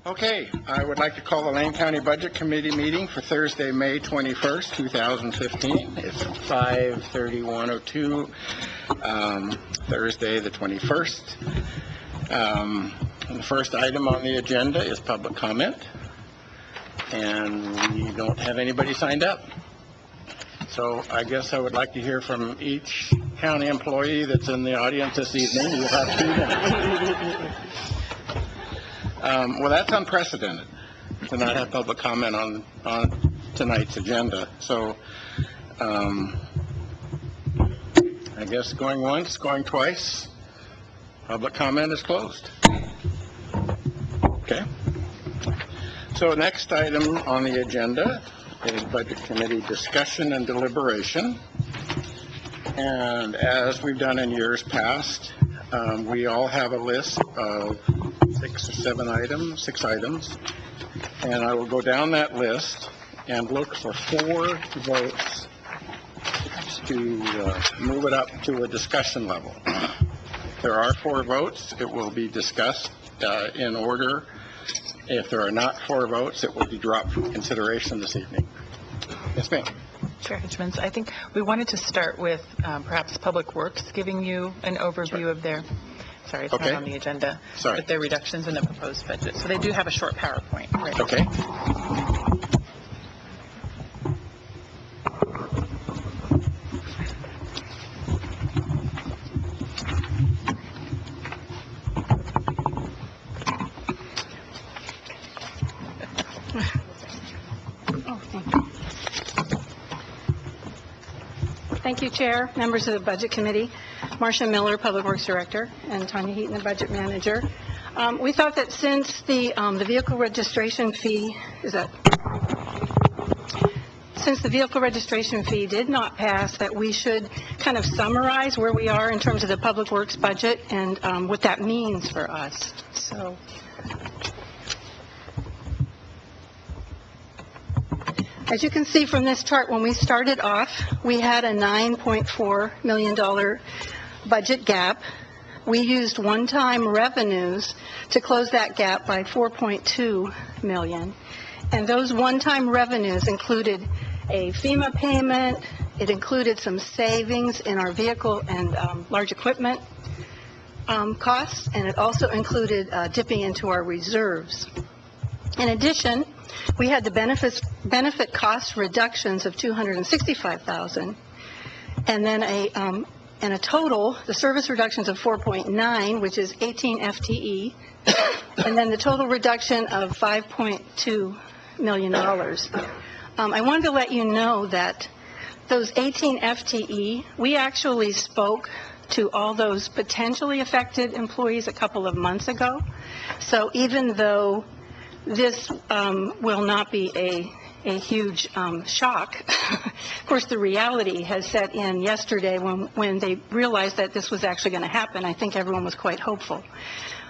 Okay, I would like to call the Lane County Budget Committee meeting for Thursday, May 21st, 2015. It's 5:31:02, Thursday the 21st. The first item on the agenda is public comment, and we don't have anybody signed up. So I guess I would like to hear from each county employee that's in the audience this evening. You'll have 2 minutes. Well, that's unprecedented to not have public comment on tonight's agenda. So I guess going once, going twice, public comment is closed. Okay. So next item on the agenda is Budget Committee discussion and deliberation. And as we've done in years past, we all have a list of 6 or 7 items, 6 items, and I will go down that list and look for 4 votes to move it up to a discussion level. If there are 4 votes, it will be discussed in order. If there are not 4 votes, it will be dropped from consideration this evening. Yes, ma'am. Chair Hitchmans, I think we wanted to start with perhaps Public Works giving you an overview of their, sorry, it's not on the agenda, but their reductions in the proposed budget. So they do have a short PowerPoint. Right? Okay. Thank you, Chair, members of the Budget Committee, Marcia Miller, Public Works Director, and Tanya Heaton, the Budget Manager. We thought that since the vehicle registration fee did not pass, that we should kind of summarize where we are in terms of the Public Works budget and what that means for us. So. As you can see from this chart, when we started off, we had a $9.4 million budget gap. We used one-time revenues to close that gap by $4.2 million. And those one-time revenues included a FEMA payment, it included some savings in our vehicle and large equipment costs, and it also included dipping into our reserves. In addition, we had the benefit cost reductions of $265,000, and then a total, the service reductions of 4.9, which is 18 FTE, and then the total reduction of $5.2 million. I wanted to let you know that those 18 FTE, we actually spoke to all those potentially affected employees a couple of months ago. So even though this will not be a huge shock. Of course, the reality has set in yesterday when they realized that this was actually going to happen. I think everyone was quite hopeful.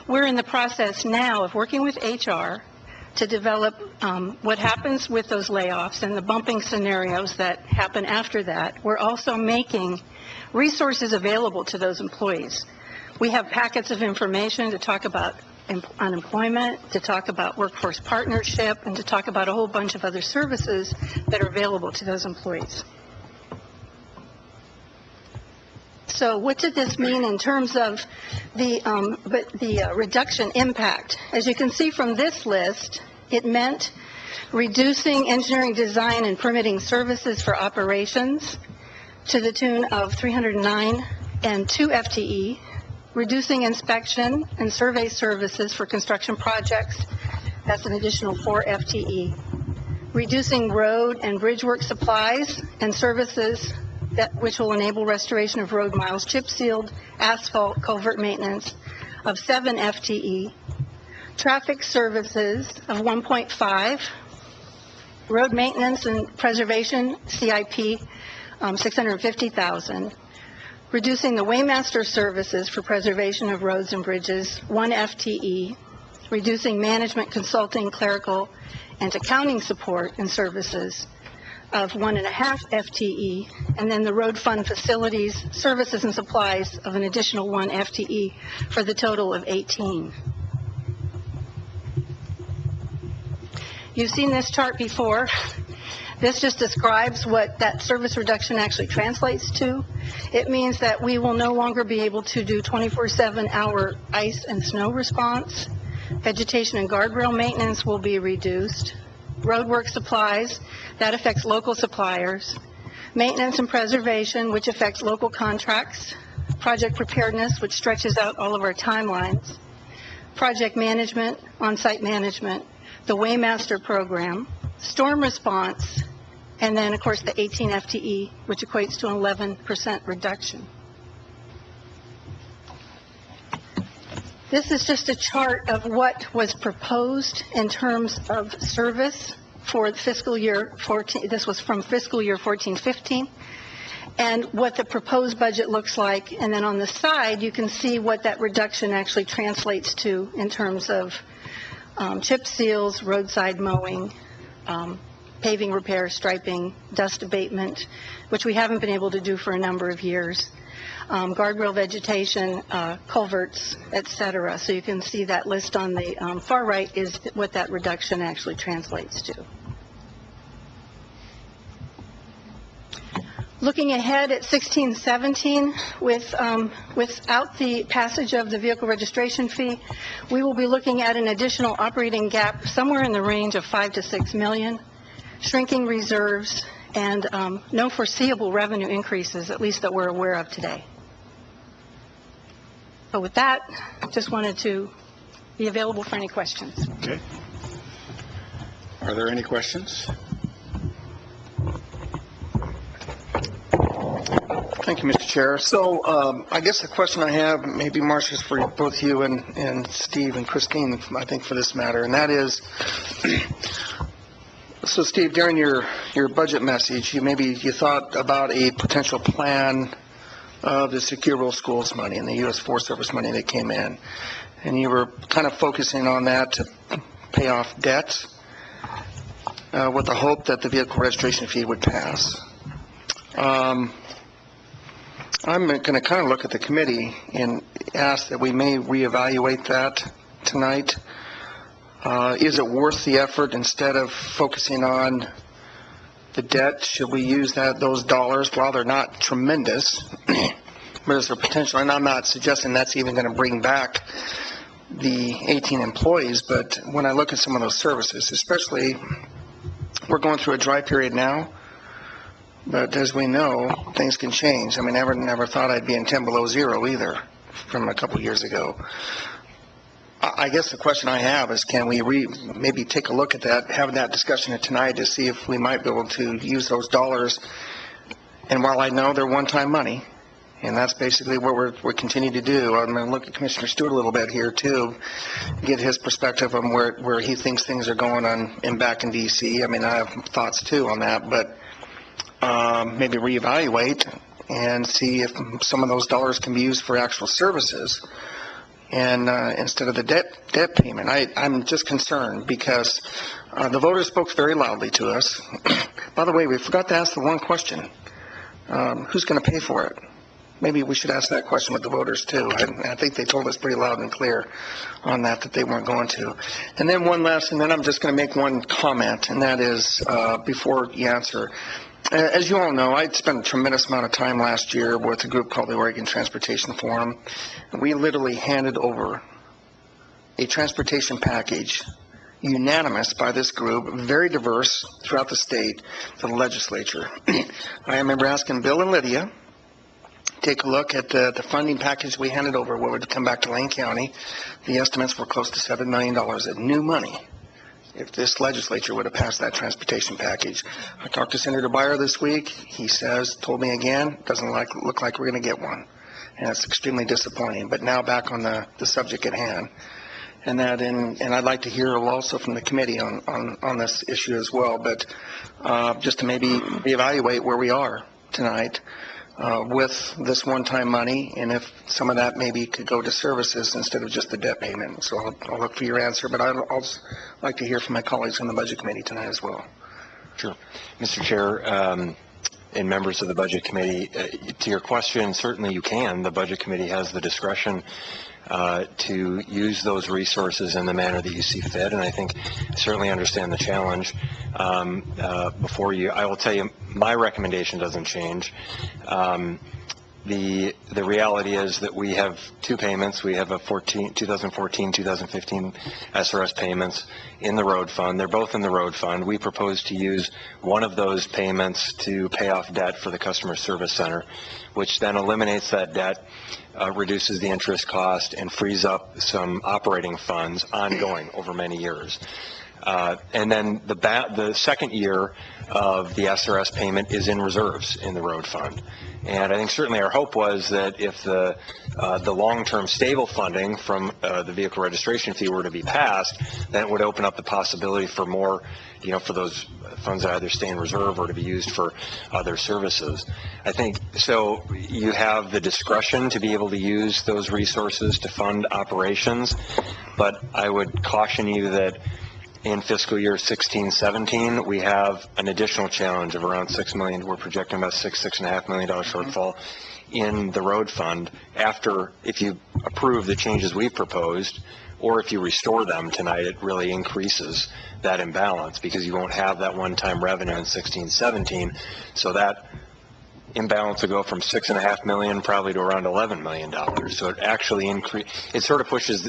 We're in the process now of working with HR to develop what happens with those layoffs and the bumping scenarios that happen after that. We're also making resources available to those employees. We have packets of information to talk about unemployment, to talk about workforce partnership, and to talk about a whole bunch of other services that are available to those employees. So what did this mean in terms of the reduction impact? As you can see from this list, it meant reducing engineering design and permitting services for operations to the tune of 309 and 2 FTE, reducing inspection and survey services for construction projects, that's an additional 4 FTE. Reducing road and bridge work supplies and services which will enable restoration of road miles, chip sealed, asphalt, culvert maintenance of 7 FTE. Traffic services of 1.5. Road maintenance and preservation, CIP, 650,000. Reducing the Waymaster services for preservation of roads and bridges, 1 FTE, reducing management, consulting, clerical, and accounting support and services of 1.5 FTE, and then the road fund facilities, services, and supplies of an additional 1 FTE for the total of 18. You've seen this chart before. This just describes what that service reduction actually translates to. It means that we will no longer be able to do 24/7-hour ice and snow response. Vegetation and guardrail maintenance will be reduced. Roadwork supplies, that affects local suppliers. Maintenance and preservation, which affects local contracts. Project preparedness, which stretches out all of our timelines. Project management, on-site management, the Waymaster program, storm response, and then, of course, the 18 FTE, which equates to an 11% reduction. This is just a chart of what was proposed in terms of service for fiscal year 14. This was from fiscal year 14-15, and what the proposed budget looks like. And then on the side, you can see what that reduction actually translates to in terms of chip seals, roadside mowing, paving repair, striping, dust abatement, which we haven't been able to do for a number of years, guardrail vegetation, culverts, et cetera. So you can see that list on the far right is what that reduction actually translates to. Looking ahead at 16-17, without the passage of the vehicle registration fee, we will be looking at an additional operating gap somewhere in the range of $5 to $6 million, shrinking reserves, and no foreseeable revenue increases, at least that we're aware of today. So with that, just wanted to be available for any questions. Okay. Are there any questions? Thank you, Mr. Chair. So I guess the question I have, maybe Marcia, is for both you and Steve and Christine, I think, for this matter, and that is, so Steve, during your budget message, you thought about a potential plan of the Secure Rural Schools money and the U.S. Forest Service money that came in, and you were kind of focusing on that to pay off debts with the hope that the vehicle registration fee would pass. I'm going to kind of look at the committee and ask that we may reevaluate that tonight. Is it worth the effort instead of focusing on the debt? Should we use those dollars? While they're not tremendous, but is there potential? And I'm not suggesting that's even going to bring back the 18 employees, but when I look at some of those services, especially, we're going through a dry period now. But as we know, things can change. I mean, I never thought I'd be in 10 below zero either from a couple years ago. I guess the question I have is, can we maybe take a look at that, have that discussion tonight to see if we might be able to use those dollars. And while I know they're one-time money, and that's basically what we're continuing to do, I'm going to look at Commissioner Stewart a little bit here too, get his perspective on where he thinks things are going on back in D.C. I mean, I have thoughts too on that, but maybe reevaluate and see if some of those dollars can be used for actual services and instead of the debt payment. I'm just concerned because the voters spoke very loudly to us. By the way, we forgot to ask the one question. Who's going to pay for it? Maybe we should ask that question with the voters too. I think they told us pretty loud and clear on that they weren't going to. And then one last, and then I'm just going to make one comment, and that is, before you answer, as you all know, I spent a tremendous amount of time last year with a group called the Oregon Transportation Forum. And we literally handed over a transportation package, unanimous by this group, very diverse throughout the state, to the legislature. I remember asking Bill and Lydia, take a look at the funding package we handed over, what would come back to Lane County. The estimates were close to $7 million of new money if this legislature would have passed that transportation package. I talked to Senator Beyer this week. He told me again, doesn't look like we're going to get one. And it's extremely disappointing. But now back on the subject at hand. And I'd like to hear also from the committee on this issue as well. But just to maybe reevaluate where we are tonight with this one-time money, and if some of that maybe could go to services instead of just the debt payment. So I'll look for your answer, but I'd also like to hear from my colleagues on the Budget Committee tonight as well. Sure. Mr. Chair, and members of the Budget Committee, to your question, certainly you can. The Budget Committee has the discretion to use those resources in the manner that you see fit, and I think I certainly understand the challenge before you. I will tell you, my recommendation doesn't change. The reality is that we have two payments. We have a 2014, 2015 SRS payments in the road fund. They're both in the road fund. We propose to use one of those payments to pay off debt for the customer service center, which then eliminates that debt, reduces the interest cost, and frees up some operating funds ongoing over many years. And then the second year of the SRS payment is in reserves in the road fund. And I think certainly our hope was that if the long-term stable funding from the vehicle registration fee were to be passed, then it would open up the possibility for more, for those funds to either stay in reserve or to be used for other services. I think so. You have the discretion to be able to use those resources to fund operations, but I would caution you that in fiscal year 16-17, we have an additional challenge of around $6 million. We're projecting about $6.5 million shortfall in the road fund after, if you approve the changes we've proposed, or if you restore them tonight, it really increases that imbalance because you won't have that one-time revenue in 16-17. So that imbalance will go from $6.5 million probably to around $11 million. So it actually it sort of pushes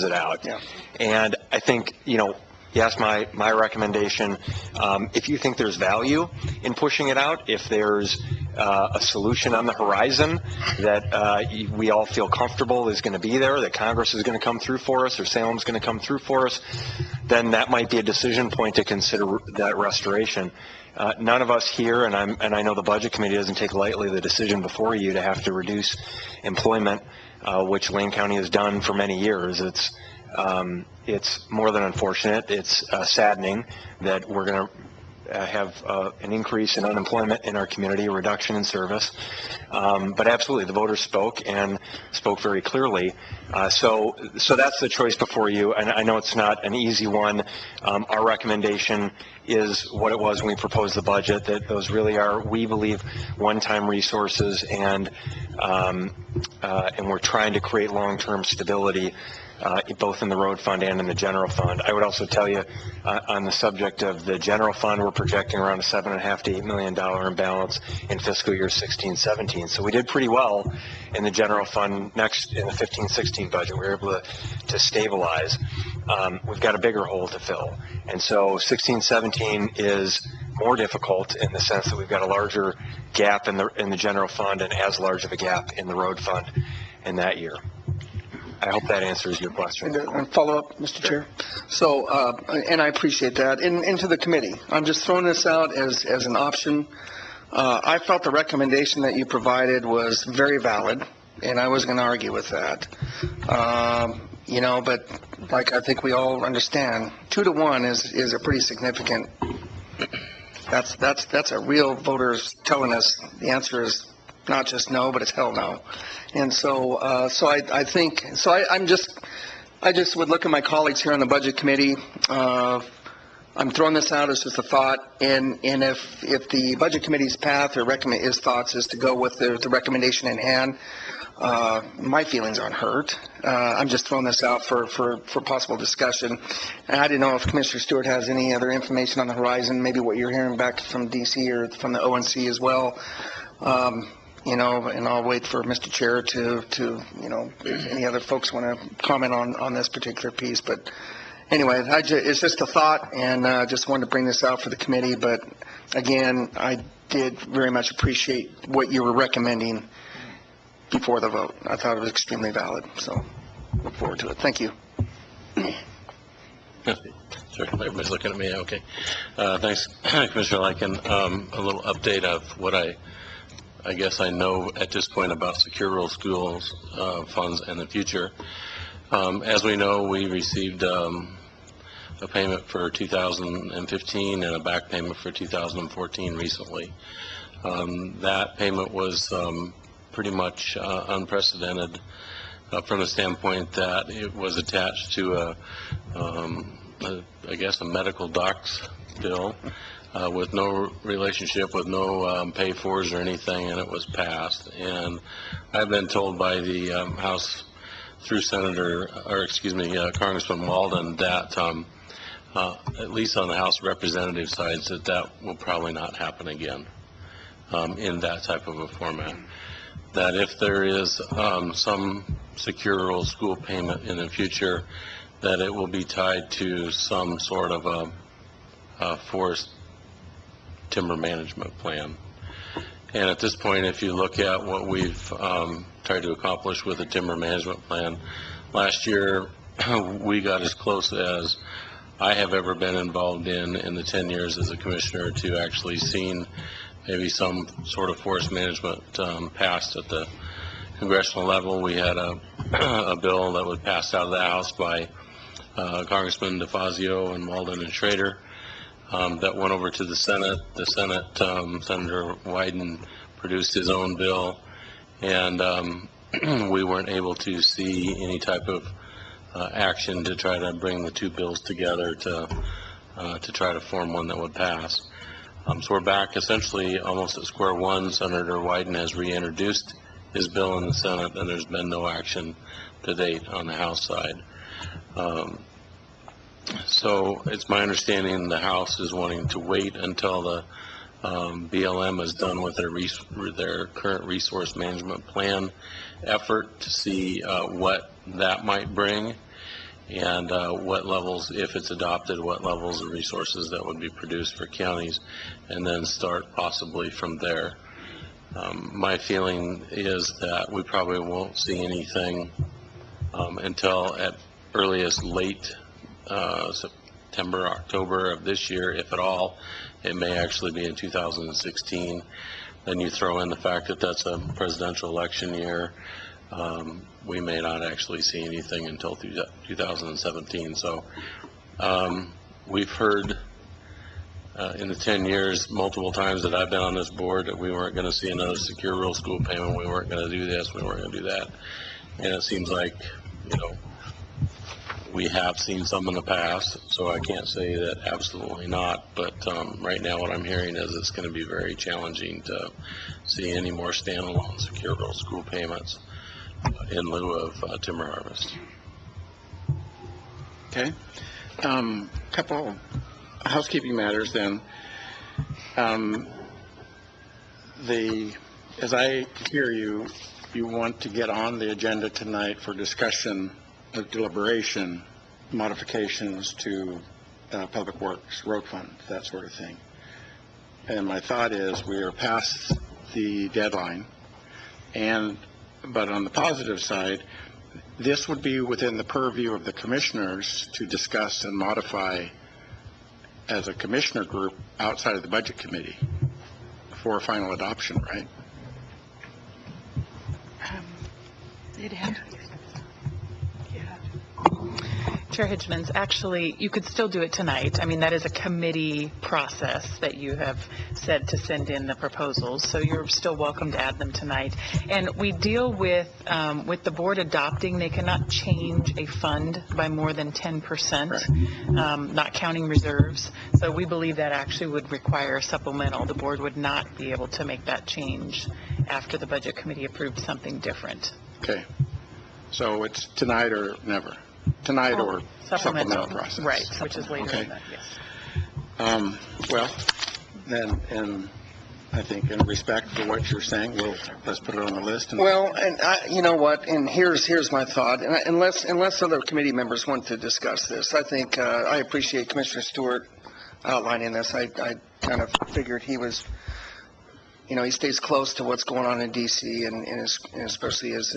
it out. Yeah. And I think, yes, my recommendation, if you think there's value in pushing it out, if there's a solution on the horizon that we all feel comfortable is going to be there, that Congress is going to come through for us or Salem's going to come through for us, then that might be a decision point to consider that restoration. None of us here, and I know the Budget Committee doesn't take lightly the decision before you to have to reduce employment, which Lane County has done for many years. It's more than unfortunate. It's saddening that we're going to have an increase in unemployment in our community, a reduction in service. But absolutely, the voters spoke and spoke very clearly. So that's the choice before you. And I know it's not an easy one. Our recommendation is what it was when we proposed the budget, that those really are, we believe, one-time resources, and we're trying to create long-term stability both in the road fund and in the general fund. I would also tell you on the subject of the general fund, we're projecting around a $7.5 to $8 million imbalance in fiscal year 16-17. So we did pretty well in the general fund in the 15-16 budget. We were able to stabilize. We've got a bigger hole to fill. And so 16-17 is more difficult in the sense that we've got a larger gap in the general fund and as large of a gap in the road fund in that year. I hope that answers your question. And follow up, Mr. Chair. So, and I appreciate that. Into the committee, I'm just throwing this out as an option. I felt the recommendation that you provided was very valid, and I was going to argue with that. But like I think we all understand, 2-to-1 is a pretty significant. That's a real voters telling us the answer is not just no, but it's hell no. And so, I just would look at my colleagues here on the Budget Committee. I'm throwing this out as just a thought, and if the Budget Committee's path or his thoughts is to go with the recommendation in hand, my feelings aren't hurt. I'm just throwing this out for possible discussion. And I didn't know if Commissioner Stewart has any other information on the horizon, maybe what you're hearing back from DC or from the ONC as well. And I'll wait for Mr. Chair to if any other folks want to comment on this particular piece. But anyway, it's just a thought, and just wanted to bring this out for the committee. But again, I did very much appreciate what you were recommending before the vote. I thought it was extremely valid, so look forward to it. Thank you. Sure, everybody's looking at me. Okay. Thanks, Commissioner Lycan. A little update of what I guess I know at this point about Secure Rural Schools funds and the future. As we know, we received a payment for 2015 and a back payment for 2014 recently. That payment was pretty much unprecedented from the standpoint that it was attached to I guess a medical docs bill. with no relationship, with no pay-fors or anything, and it was passed. And I've been told by the House through Congressman Walden that at least on the House Representative side, that will probably not happen again in that type of a format. That if there is some secure rural school payment in the future, that it will be tied to some sort of a forest timber management plan. And at this point, if you look at what we've tried to accomplish with the timber management plan, last year we got as close as I have ever been involved in the 10 years as a commissioner to actually seeing maybe some sort of forest management passed at the congressional level. We had a bill that was passed out of the House by Congressman DeFazio and Walden and Schrader that went over to the Senate. The Senate, Senator Wyden produced his own bill, and we weren't able to see any type of action to try to bring the two bills together to try to form one that would pass. So we're back essentially almost at square one. Senator Wyden has reintroduced his bill in the Senate, and there's been no action to date on the House side. So it's my understanding the House is wanting to wait until the BLM is done with their current resource management plan effort to see what that might bring, and what levels, if it's adopted, what levels of resources that would be produced for counties, and then start possibly from there. My feeling is that we probably won't see anything until at earliest late September, October of this year, if at all. It may actually be in 2016. Then you throw in the fact that that's a presidential election year. We may not actually see anything until 2017. So we've heard in the 10 years multiple times that I've been on this board that we weren't going to see another secure rural school payment, we weren't going to do this, we weren't going to do that. And it seems like, we have seen some in the past, so I can't say that absolutely not, but right now what I'm hearing is it's going to be very challenging to see any more standalone secure rural school payments in lieu of timber harvest. Okay. Couple housekeeping matters then. As I hear you, you want to get on the agenda tonight for discussion of deliberation, modifications to public works, road fund, that sort of thing. And my thought is we are past the deadline, but on the positive side, this would be within the purview of the commissioners to discuss and modify as a commissioner group outside of the budget committee for final adoption, right? Chair Hitchmans, actually, you could still do it tonight. I mean, that is a committee process that you have said to send in the proposals, so you're still welcome to add them tonight. And we deal with the board adopting, they cannot change a fund by more than 10%, right. Not counting reserves. So we believe that actually would require supplemental. The board would not be able to make that change after the budget committee approved something different. Okay. So it's tonight or never? Tonight or supplemental process. Right, which is later in that, yes. Well, then, and I think in respect for what you're saying, let's put it on the list. Well, and you know what, and here's my thought, and unless other committee members want to discuss this, I think I appreciate Commissioner Stewart outlining this. I kind of figured he was, he stays close to what's going on in D.C. and especially as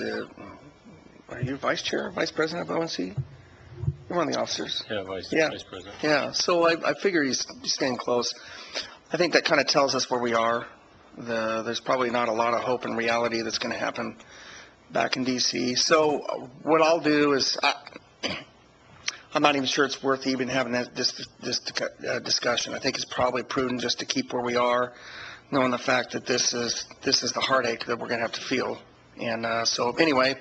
are you vice president of ONC? You're one of the officers. Yeah, vice president. Yeah, so I figure he's staying close. I think that kind of tells us where we are. There's probably not a lot of hope and reality that's going to happen back in D.C. So what I'll do is, I'm not even sure it's worth even having this discussion. I think it's probably prudent just to keep where we are, knowing the fact that this is the heartache that we're going to have to feel. And so anyway,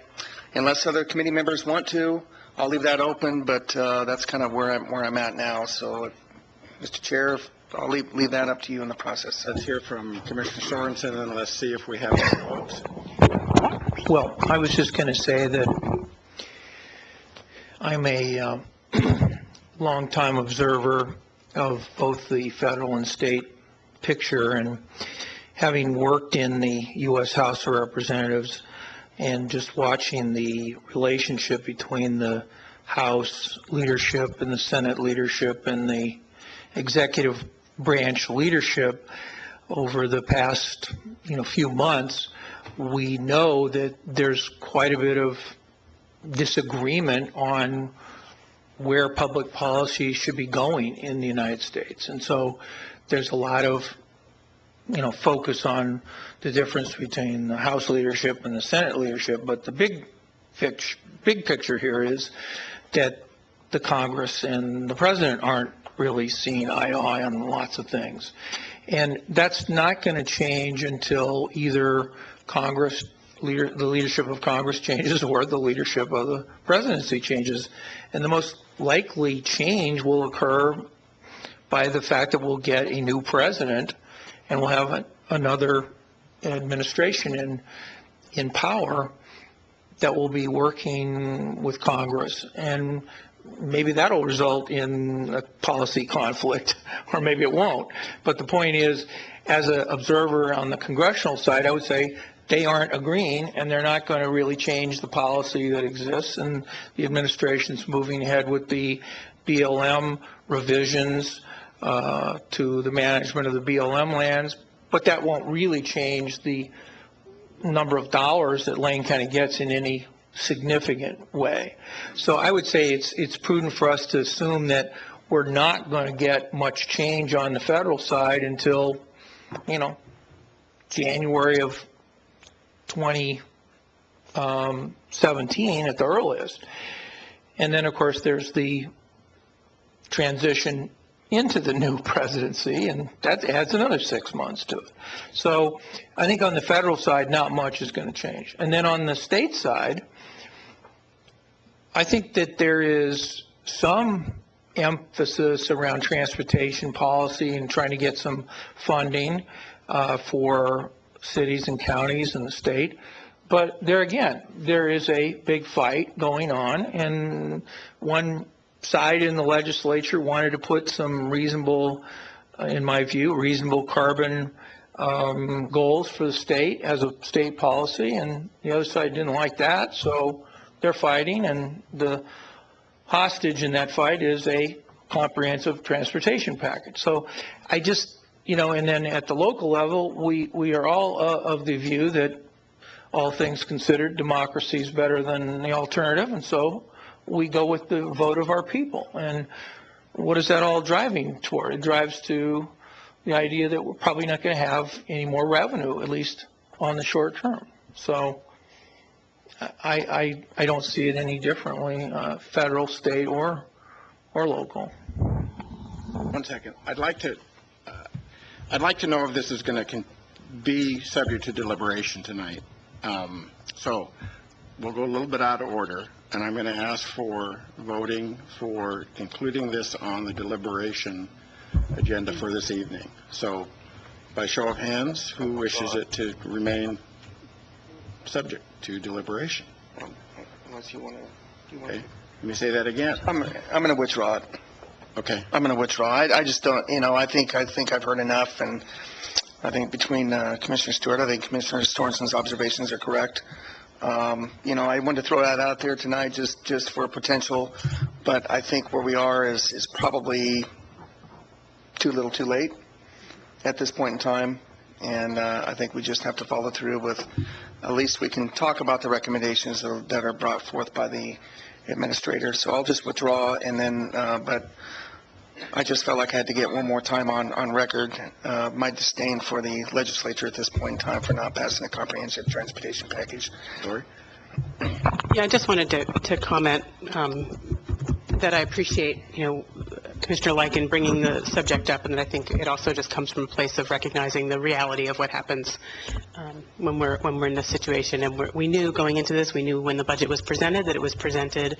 unless other committee members want to, I'll leave that open, but that's kind of where I'm at now. So, Mr. Chair, if I'll leave that up to you in the process. Let's hear from Commissioner Sorensen, and let's see if we have any votes. Well, I was just going to say that I'm a longtime observer of both the federal and state picture, and having worked in the U.S. House of Representatives and just watching the relationship between the House leadership and the Senate leadership and the executive branch leadership over the past, few months, we know that there's quite a bit of disagreement on where public policy should be going in the United States. And so there's a lot of, focus on the difference between the House leadership and the Senate leadership. But the big picture here is that the Congress and the President aren't really seeing eye to eye on lots of things. And that's not going to change until either the leadership of Congress changes or the leadership of the presidency changes. And the most likely change will occur by the fact that we'll get a new president and we'll have another administration in power that will be working with Congress. And maybe that'll result in a policy conflict, or maybe it won't. But the point is, as an observer on the congressional side, I would say they aren't agreeing, and they're not going to really change the policy that exists. And the administration's moving ahead with the BLM revisions to the management of the BLM lands, but that won't really change the number of dollars that Lane County gets in any significant way. So I would say it's prudent for us to assume that we're not going to get much change on the federal side until, January of 2017 at the earliest. And then, of course, there's the transition into the new presidency, and that adds another 6 months to it. So I think on the federal side, not much is going to change. And then on the state side, I think that there is some emphasis around transportation policy and trying to get some funding for cities and counties in the state. But there again, there is a big fight going on, and one side in the legislature wanted to put some reasonable, in my view, reasonable carbon goals for the state as a state policy, and the other side didn't like that, so they're fighting, and the hostage in that fight is a comprehensive transportation package. So I just, and then at the local level, we are all of the view that all things considered, democracy is better than the alternative, and so we go with the vote of our people. And what is that all driving toward? It drives to the idea that we're probably not going to have any more revenue, at least on the short term. So I don't see it any differently, federal, state, or local. 1 second. I'd like to know if this is going to be subject to deliberation tonight. So we'll go a little bit out of order, and I'm going to ask for voting for including this on the deliberation agenda for this evening. So by show of hands, who wishes it to remain subject to deliberation? Unless you want to. Okay. Let me say that again. I'm going to withdraw it. Okay. I'm going to withdraw. I just don't, I think I've heard enough, and I think between Commissioner Stewart, I think Commissioner Sorensen's observations are correct. I wanted to throw that out there tonight just for potential, but I think where we are is probably too little too late at this point in time, and I think we just have to follow through with, at least we can talk about the recommendations that are brought forth by the administrator. So I'll just withdraw, and then, but I just felt like I had to get one more time on record my disdain for the legislature at this point in time for not passing a comprehensive transportation package. Sorry. Yeah, I just wanted to comment that I appreciate, Commissioner Lyken bringing the subject up, and that I think it also just comes from a place of recognizing the reality of what happens when we're in this situation. And we knew going into this, we knew when the budget was presented that it was presented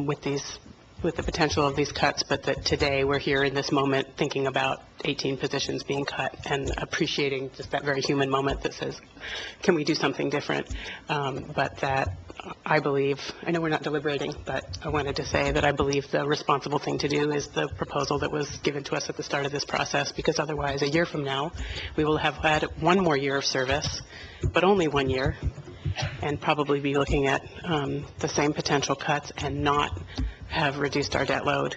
with these with the potential of these cuts, but that today we're here in this moment thinking about 18 positions being cut and appreciating just that very human moment that says, can we do something different? But that I believe, I know we're not deliberating, but I wanted to say that I believe the responsible thing to do is the proposal that was given to us at the start of this process, because otherwise, a year from now, we will have had one more year of service, but only 1 year, and probably be looking at the same potential cuts and not have reduced our debt load.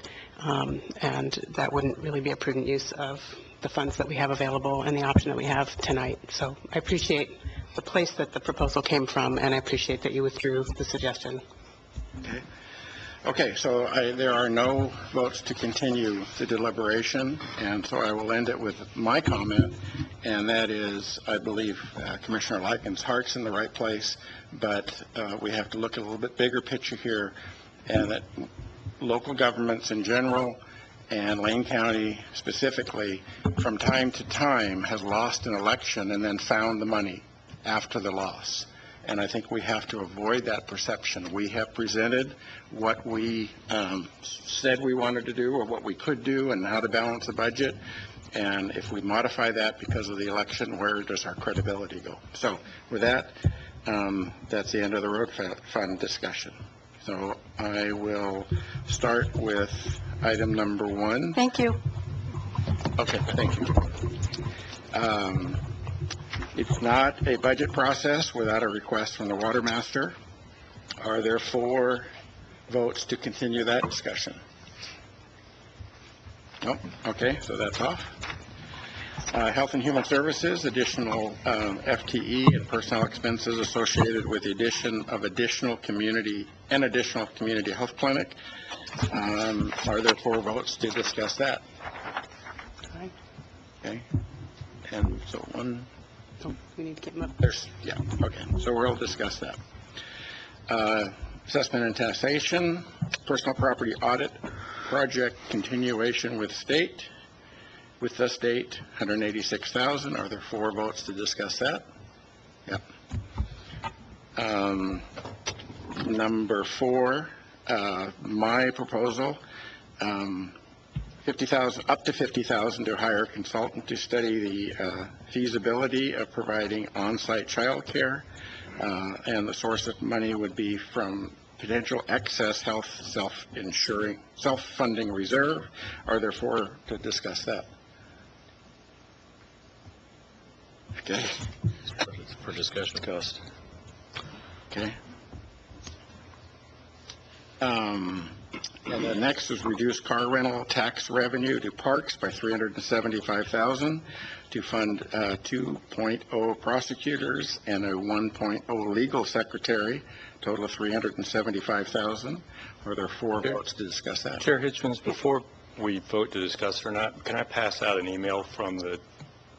And that wouldn't really be a prudent use of the funds that we have available and the option that we have tonight. So I appreciate the place that the proposal came from, and I appreciate that you withdrew the suggestion. Okay, so there are no votes to continue the deliberation, and so I will end it with my comment, and that is, I believe Commissioner Lyken's heart's in the right place, but we have to look at a little bit bigger picture here, and that local governments in general and Lane County specifically, from time to time, has lost an election and then found the money after the loss. And I think we have to avoid that perception. We have presented what we said we wanted to do or what we could do and how to balance the budget. And if we modify that because of the election, where does our credibility go? So with that, that's the end of the road fund discussion. So I will start with item number 1. Thank you. Okay, thank you. It's not a budget process without a request from the Water Master. Are there 4 votes to continue that discussion? Nope. Okay, so that's off. Health and Human Services, additional FTE and personnel expenses associated with the addition of additional community health clinic. Are there 4 votes to discuss that? Okay. And so one. Oh, we need to keep them up. Yeah, okay, so we'll discuss that. Assessment and taxation, personal property audit, project continuation with the state, $186,000. Are there 4 votes to discuss that? Yep. Number 4, my proposal, $50,000, up to $50,000 to hire a consultant to study the feasibility of providing on-site childcare, and the source of money would be from potential excess health self-funding reserve. Are there 4 to discuss that? Okay. For discussion. Cost. Okay. And the next is reduce car rental tax revenue to parks by $375,000 to fund 2.0 prosecutors and a 1.0 legal secretary, total of $375,000. Are there 4 votes to discuss that? Chair Hitchens, before we vote to discuss or not, can I pass out an email from the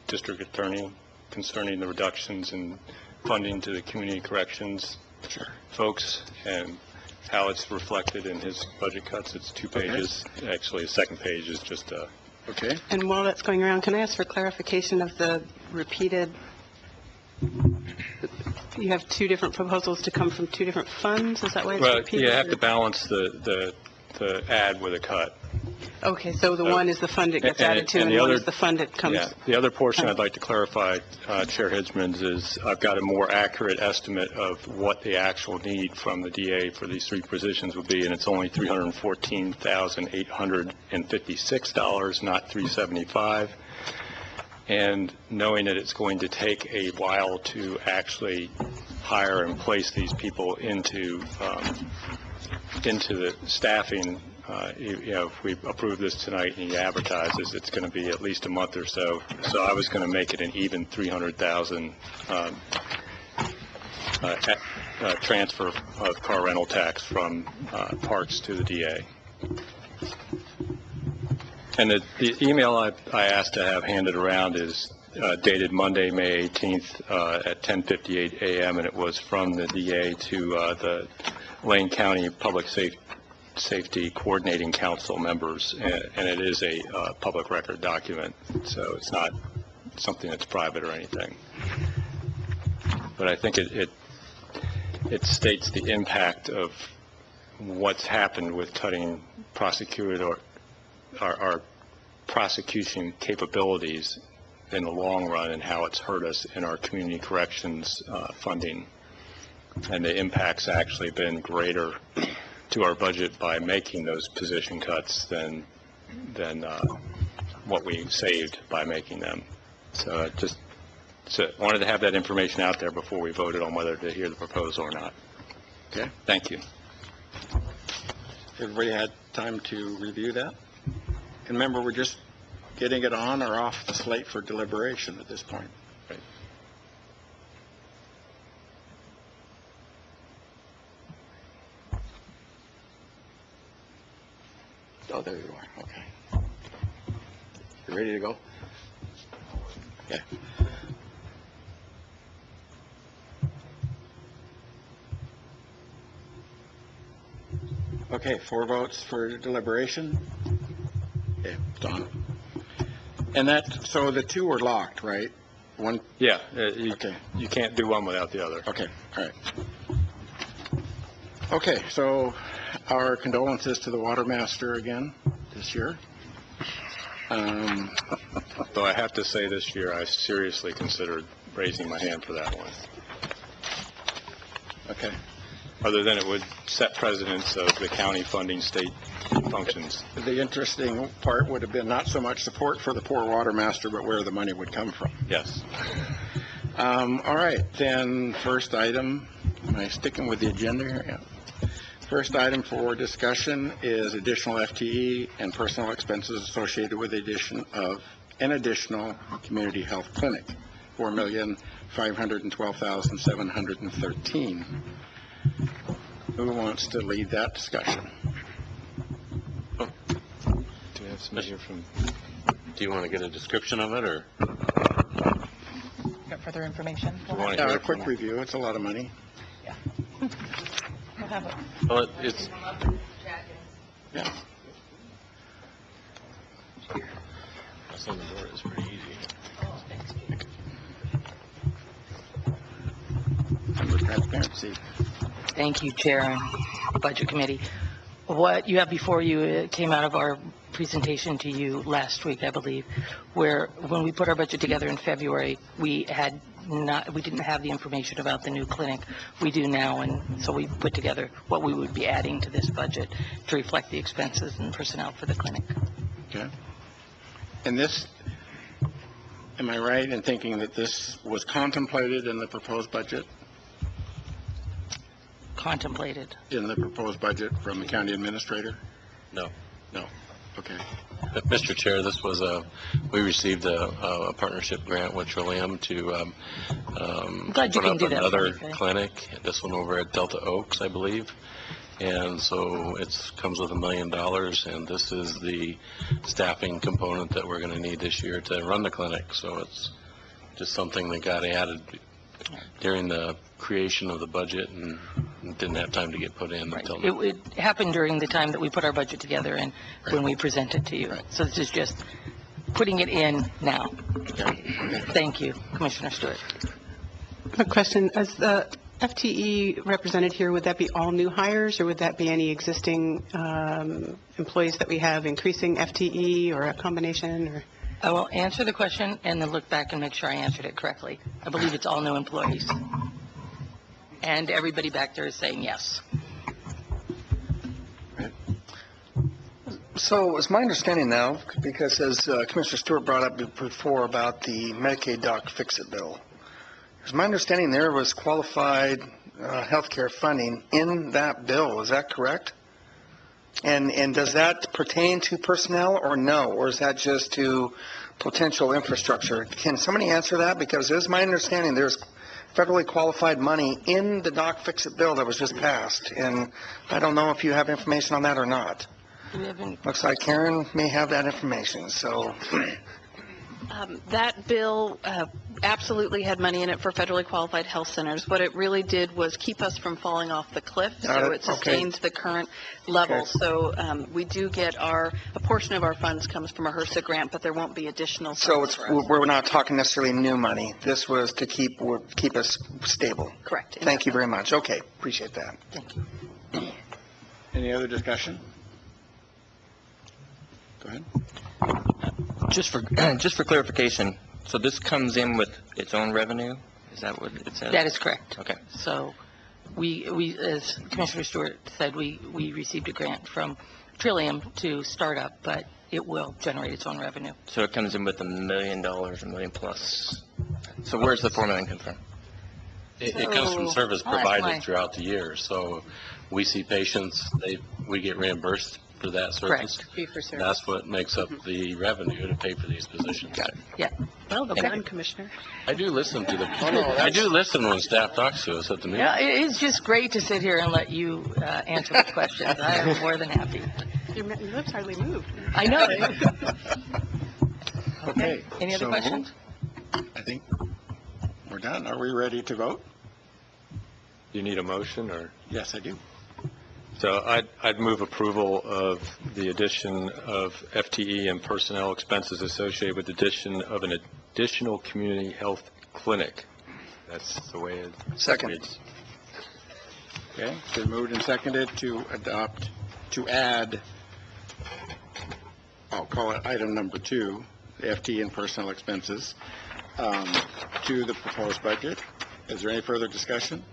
district attorney concerning the reductions in funding to the community corrections folks and how it's reflected in his budget cuts? It's 2 pages. Okay. Actually, the second page is just Okay. And while that's going around, can I ask for clarification of the repeated, you have 2 different proposals to come from 2 different funds? Is that why it's repeated? You have to balance the add with a cut. Okay, so the one is the fund it gets added to, and the one is the fund it comes. Yeah, the other portion I'd like to clarify, Chair Hitchens, is I've got a more accurate estimate of what the actual need from the DA for these 3 positions would be, and it's only $314,856, not $375. And knowing that it's going to take a while to actually hire and place these people into the staffing. If we approve this tonight and he advertises, it's going to be at least a month or so. So I was going to make it an even $300,000 transfer of car rental tax from parks to the DA. And the email I asked to have handed around is dated Monday, May 18th at 10:58 a.m. and it was from the DA to the Lane County Public Safety Coordinating Council members, and it is a public record document, so it's not something that's private or anything. But I think it states the impact of what's happened with cutting our prosecution capabilities in the long run and how it's hurt us in our community corrections funding. And the impact's actually been greater to our budget by making those position cuts than what we saved by making them. So wanted to have that information out there before we voted on whether to hear the proposal or not. Okay. Thank you. Everybody had time to review that? And remember, we're just getting it on or off the slate for deliberation at this point. Right. Oh, there you are. Okay. You ready to go? Okay. Okay, 4 votes for deliberation. Okay, Don. And so the 2 were locked, right? One. Yeah. Okay. You can't do one without the other. Okay, all right. Okay, so our condolences to the water master again this year. Though I have to say this year, I seriously considered raising my hand for that one. Okay. Other than it would set precedents of the county funding state functions. The interesting part would have been not so much support for the poor water master, but where the money would come from. Yes. All right, then first item, am I sticking with the agenda here? Yeah. First item for discussion is additional FTE and personnel expenses associated with the addition of an additional community health clinic, $4,512,713. Who wants to lead that discussion? Do we have somebody here from, do you want to get a description of it, or? Got further information? Yeah, a quick review. It's a lot of money. Yeah. We'll have it. Well, it's, Yeah. that's on the door, it's pretty easy. Member transparency. Thank you, Chair and Budget Committee. What you have before you came out of our presentation to you last week, I believe, where when we put our budget together in February, we didn't have the information about the new clinic. We do now, and so we put together what we would be adding to this budget to reflect the expenses and personnel for the clinic. Okay. And this, am I right in thinking that this was contemplated in the proposed budget? Contemplated. In the proposed budget from the county administrator? No. No. Okay. But, Mr. Chair, this was we received a partnership grant with Trillium to glad you put can up do that. another Okay. clinic, this one over at Delta Oaks, I believe. And so it comes with $1 million, and this is the staffing component that we're going to need this year to run the clinic. So it's just something that got added during the creation of the budget and didn't have time to get put in Right. until. It happened during the time that we put our budget together and when we present it to you. Right. So this is just putting it in now. Thank you, Commissioner Stewart. A question, as the FTE represented here, would that be all new hires, or would that be any existing employees that we have increasing FTE, or a combination, or? I will answer the question and then look back and make sure I answered it correctly. I believe it's all new employees. And everybody back there is saying yes. So it's my understanding now, because as Commissioner Stewart brought up before about the Medicaid Doc Fix-It bill, it's my understanding there was qualified health care funding in that bill. Is that correct? And does that pertain to personnel or no? Or is that just to potential infrastructure? Can somebody answer that? Because it is my understanding there's federally qualified money in the Doc Fix-It bill that was just passed. And I don't know if you have information on that or not. Do we have any? Looks like Karen may have that information, so. That bill absolutely had money in it for federally qualified health centers. What it really did was keep us from falling off the cliff, so it sustained the current level. Okay. So we do get a portion of our funds comes from a HRSA grant, but there won't be additional So funds it's, for us. we're not talking necessarily new money. This was to keep us stable. Correct. Thank you very much. Okay, appreciate that. Thank you. Any other discussion? Go ahead. Just for clarification, so this comes in with its own revenue? Is that what it says? That is correct. Okay. So we, as Commissioner Stewart said, we received a grant from Trillium to start up, but it will generate its own revenue. So it comes in with $1 million, $1 million plus. So where's the $4 million come from? It comes from service provided throughout the year. So we see patients, we get reimbursed for that service. Correct. Fee for service. That's what makes up the revenue to pay for these positions. Got it. Yeah. Well done, Commissioner. I do listen to I do listen when staff talks to us at the meeting. Yeah, it's just great to sit here and let you answer the questions. I am more than happy. Your lips hardly moved. I know. Okay. Any other so questions? I think we're done. Are we ready to vote? You need a motion, or? Yes, I do. So I'd move approval of the addition of FTE and personnel expenses associated with the addition of an additional community health clinic. That's the way it Second. reads. Okay, it's been moved and seconded to add, I'll call it item number 2, the FTE and personnel expenses, to the proposed budget. Is there any further discussion?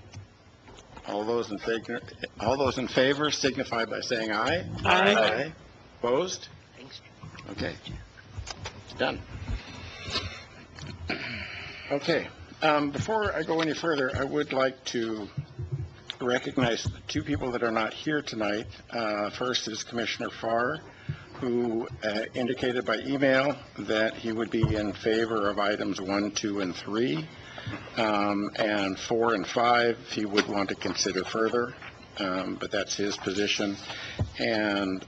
All those in favor signify by saying aye. Aye. Opposed? Okay. Done. Okay. Before I go any further, I would like to recognize 2 people that are not here tonight. First is Commissioner Farr, who indicated by email that he would be in favor of items 1, 2, and 3. And 4 and 5, he would want to consider further, but that's his position. And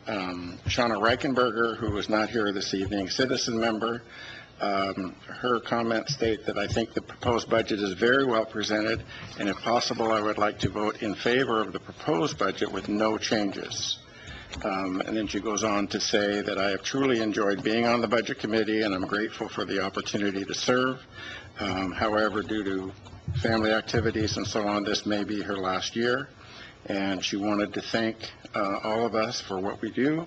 Shauna Reichenberger, who is not here this evening, citizen member, her comments state that I think the proposed budget is very well presented, and if possible, I would like to vote in favor of the proposed budget with no changes. And then she goes on to say that I have truly enjoyed being on the Budget Committee, and I'm grateful for the opportunity to serve. However, due to family activities and so on, this may be her last year, and she wanted to thank all of us for what we do,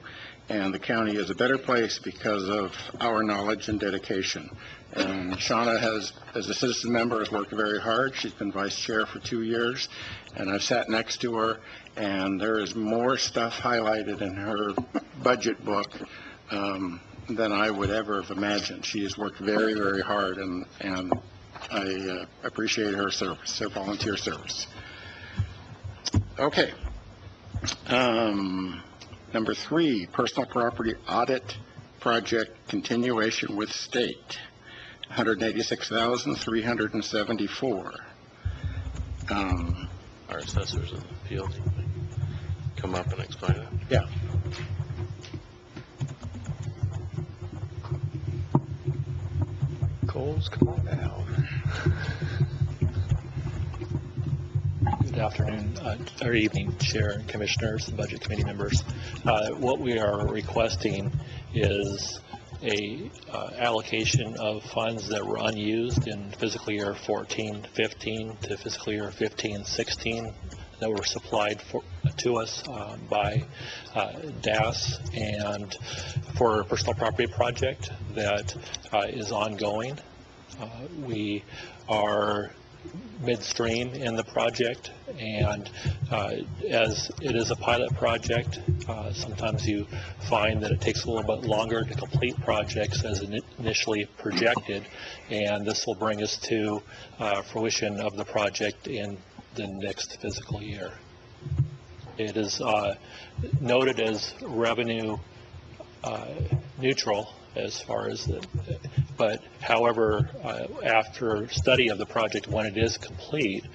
and the county is a better place because of our knowledge and dedication. And Shauna has, as a citizen member, has worked very hard. She's been vice chair for 2 years, and I've sat next to her, and there is more stuff highlighted in her budget book than I would ever have imagined. She has worked very, very hard, and I appreciate her service, her volunteer service. Okay. Number 3, personal property audit project continuation with state, $186,374. Our assessors in the field come up and explain it. Yeah. Coles, come on down. Good afternoon, or evening, Chair and Commissioners and Budget Committee members. What we are requesting is a allocation of funds that were unused in fiscal year 14-15 to fiscal year 15-16 that were supplied to us by DAS and for a personal property project that is ongoing. We are midstream in the project, and as it is a pilot project, sometimes you find that it takes a little bit longer to complete projects as initially projected, and this will bring us to fruition of the project in the next fiscal year. It is noted as revenue neutral as far as but however, after study of the project, when it is complete,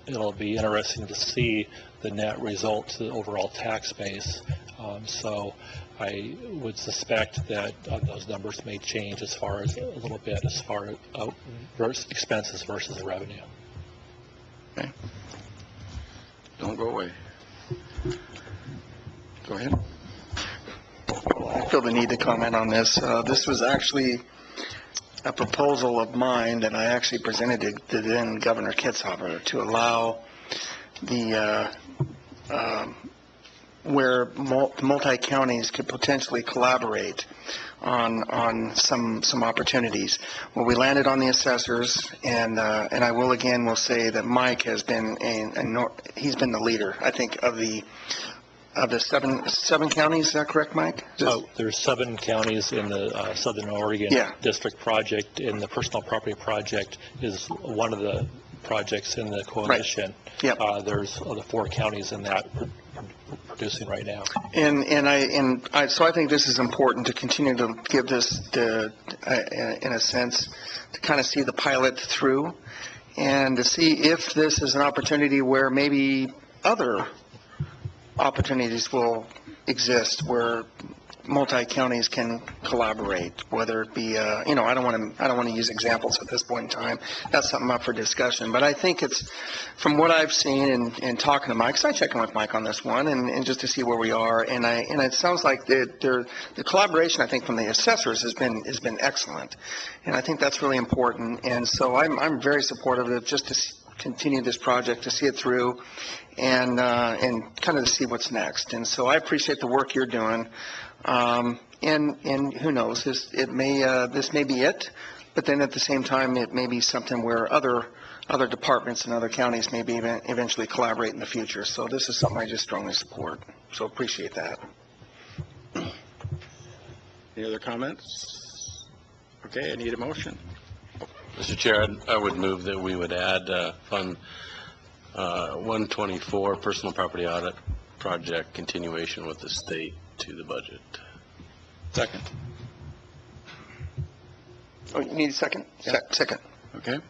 it'll be interesting to see the net result to the overall tax base. So I would suspect that those numbers may change as far as a little bit as far as expenses versus revenue. Okay. Don't go away. Go ahead. I feel the need to comment on this. This was actually a proposal of mine that I actually presented to then Governor Kitzhaber to allow the where multi-counties could potentially collaborate on some opportunities. Well, we landed on the assessors, and I will say that Mike has been he's been the leader, I think, of the seven counties. Is that correct, Mike? There's 7 counties in the Southern Oregon District project, and the personal property project is one of the projects in the coalition. Right. Yep. There's the 4 counties in that producing right now. So I think this is important to continue to give this, in a sense, to kind of see the pilot through, and to see if this is an opportunity where maybe other opportunities will exist where multi-counties can collaborate, whether it be, I don't want to use examples at this point in time. That's something up for discussion. But I think it's, from what I've seen and talking to Mike, because I check in with Mike on this one, and just to see where we are, and it sounds like the collaboration, I think, from the assessors has been excellent, and I think that's really important. And so I'm very supportive of just to continue this project, to see it through, and kind of to see what's next. And so I appreciate the work you're doing. And who knows, this may be it, but then at the same time, it may be something where other departments and other counties may be eventually collaborate in the future. So this is something I just strongly support. So appreciate that. Any other comments? Okay, I need a motion. Mr. Chair, I would move that we would add Fund 124, Personal Property Audit Project Continuation with the State, to the budget. Second. Oh, you need a second? Yeah. Second. Okay. All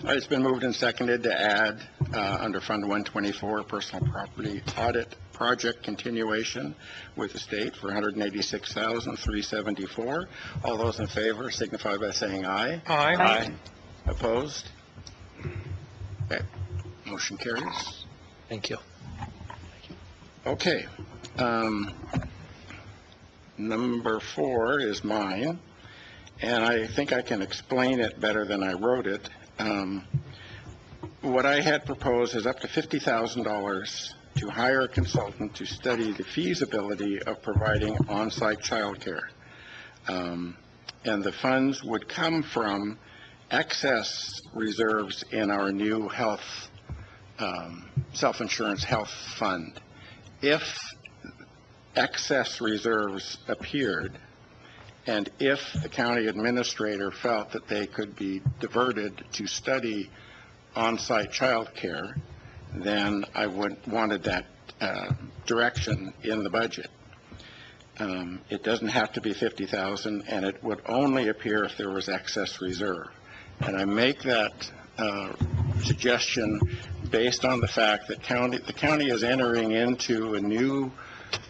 right, it's been moved and seconded to add under Fund 124, Personal Property Audit Project Continuation with the state for $186,374. All those in favor signify by saying aye. Aye. Aye. Opposed? Okay. Motion carries. Thank you. Okay. Number 4 is mine, and I think I can explain it better than I wrote it. What I had proposed is up to $50,000 to hire a consultant to study the feasibility of providing on-site childcare. And the funds would come from excess reserves in our new health, self-insurance health fund. If excess reserves appeared, and if the county administrator felt that they could be diverted to study on-site child care, then I wanted that direction in the budget. It doesn't have to be $50,000, and it would only appear if there was excess reserve. And I make that suggestion based on the fact that the county is entering into a new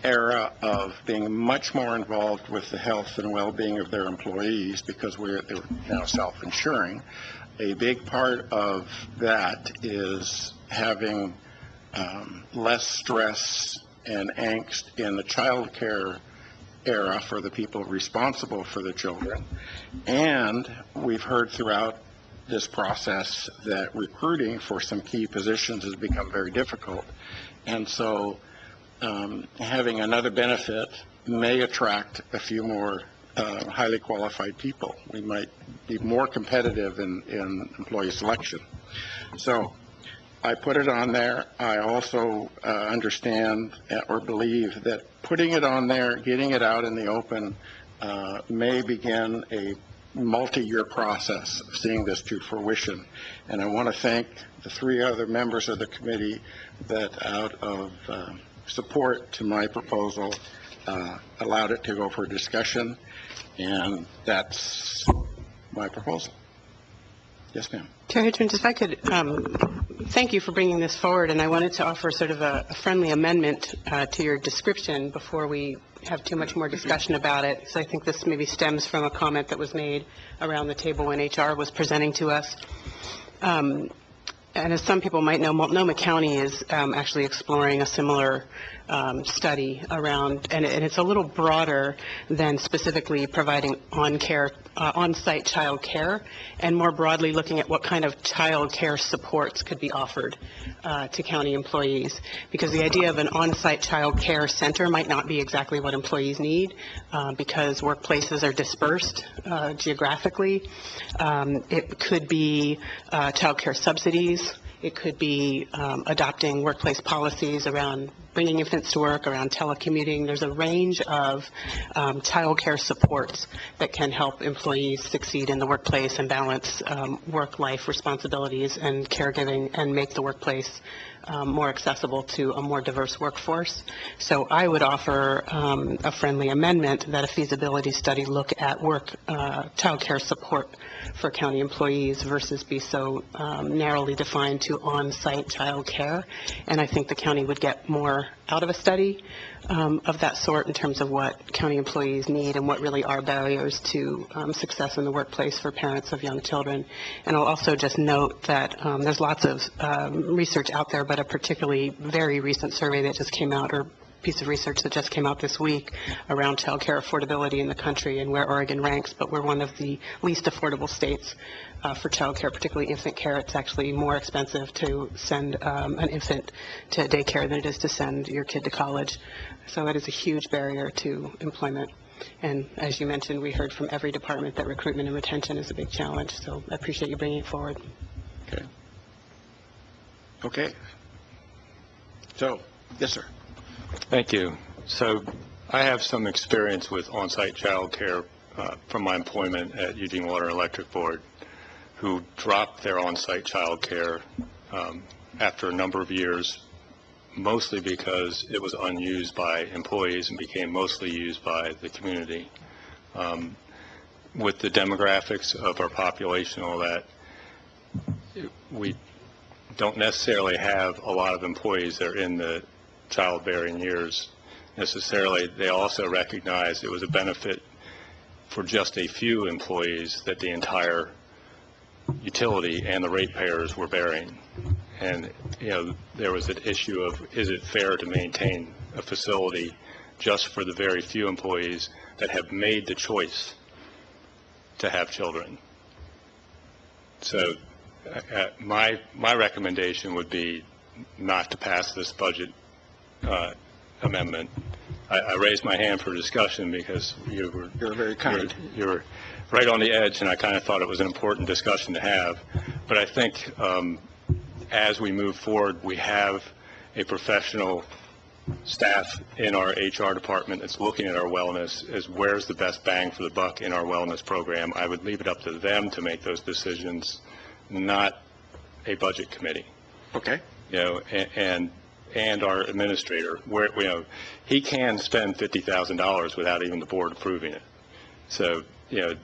era of being much more involved with the health and well-being of their employees, because they're now self-insuring. A big part of that is having less stress and angst in the child care era for the people responsible for the children. And we've heard throughout this process that recruiting for some key positions has become very difficult. And so having another benefit may attract a few more highly qualified people. We might be more competitive in employee selection. So I put it on there. I also understand or believe that putting it on there, getting it out in the open, may begin a multi-year process of seeing this to fruition. And I want to thank the 3 other members of the committee that, out of support to my proposal, allowed it to go for discussion, and that's my proposal. Yes, ma'am. Chair Hitchens, if I could thank you for bringing this forward, and I wanted to offer sort of a friendly amendment to your description before we have too much more discussion about it, because I think this maybe stems from a comment that was made around the table when HR was presenting to us. And as some people might know, Multnomah County is actually exploring a similar study around, and it's a little broader than specifically providing on-site child care, and more broadly looking at what kind of child care supports could be offered to county employees. Because the idea of an on-site child care center might not be exactly what employees need, because workplaces are dispersed geographically. It could be child care subsidies. It could be adopting workplace policies around bringing infants to work, around telecommuting. There's a range of child care supports that can help employees succeed in the workplace and balance work-life responsibilities and caregiving and make the workplace more accessible to a more diverse workforce. So I would offer a friendly amendment that a feasibility study look at child care support for county employees versus be so narrowly defined to on-site child care. And I think the county would get more out of a study of that sort in terms of what county employees need and what really are barriers to success in the workplace for parents of young children. And I'll also just note that there's lots of research out there, but a particularly very recent survey that just came out, or piece of research that just came out this week around child care affordability in the country and where Oregon ranks, but we're one of the least affordable states for child care, particularly infant care. It's actually more expensive to send an infant to daycare than it is to send your kid to college. So that is a huge barrier to employment. And as you mentioned, we heard from every department that recruitment and retention is a big challenge. So I appreciate you bringing it forward. Okay. So, yes, sir. Thank you. So I have some experience with on-site child care from my employment at Eugene Water and Electric Board, who dropped their on-site child care after a number of years, mostly because it was unused by employees and became mostly used by the community. With the demographics of our population and all that, we don't necessarily have a lot of employees that are in the childbearing years necessarily. They also recognized it was a benefit for just a few employees that the entire utility and the ratepayers were bearing. And, you know, there was an issue of, is it fair to maintain a facility just for the very few employees that have made the choice to have children? So my recommendation would be not to pass this budget amendment. I raised my hand for discussion because you're very kind. You were right on the edge, and I kind of thought it was an important discussion to have. But I think as we move forward, we have a professional staff in our HR department that's looking at our wellness as where's the best bang for the buck in our wellness program. I would leave it up to them to make those decisions, not a budget committee. Okay. You know, and our administrator, where, you know, he can spend $50,000 without even the board approving it. So, you know,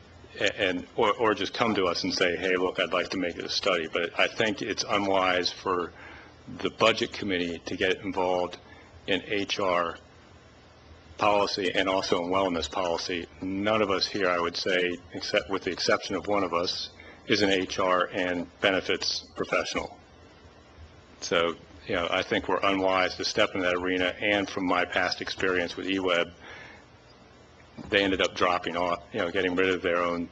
or just come to us and say, hey, look, I'd like to make it a study. But I think it's unwise for the budget committee to get involved in HR policy and also in wellness policy. None of us here, I would say, except with the exception of one of us, is an HR and benefits professional. So, you know, I think we're unwise to step in that arena. And from my past experience with eWeb, they ended up dropping off, you know, getting rid of their own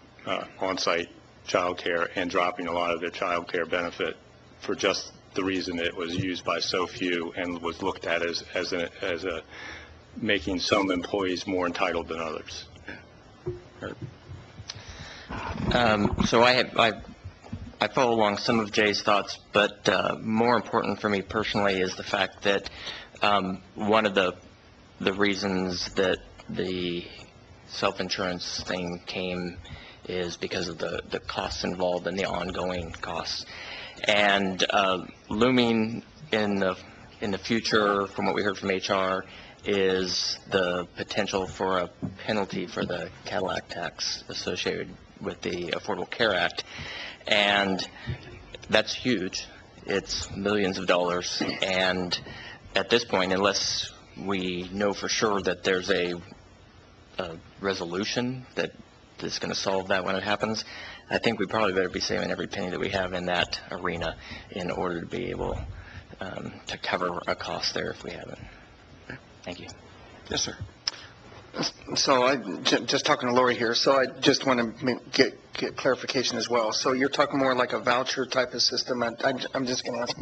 on-site child care and dropping a lot of their child care benefit for just the reason it was used by so few and was looked at as a making some employees more entitled than others. So I follow along some of Jay's thoughts, but more important for me personally is the fact that one of the reasons that the self-insurance thing came is because of the costs involved and the ongoing costs. And looming in the future, from what we heard from HR, is the potential for a penalty for the Cadillac tax associated with the Affordable Care Act. And that's huge. It's millions of dollars. And at this point, unless we know for sure that there's a resolution that is going to solve that when it happens, I think we probably better be saving every penny that we have in that arena in order to be able to cover a cost there if we haven't. Thank you. Yes, sir. So just talking to Lori here, so I just want to get clarification as well. So you're talking more like a voucher type of system. I'm just going to ask,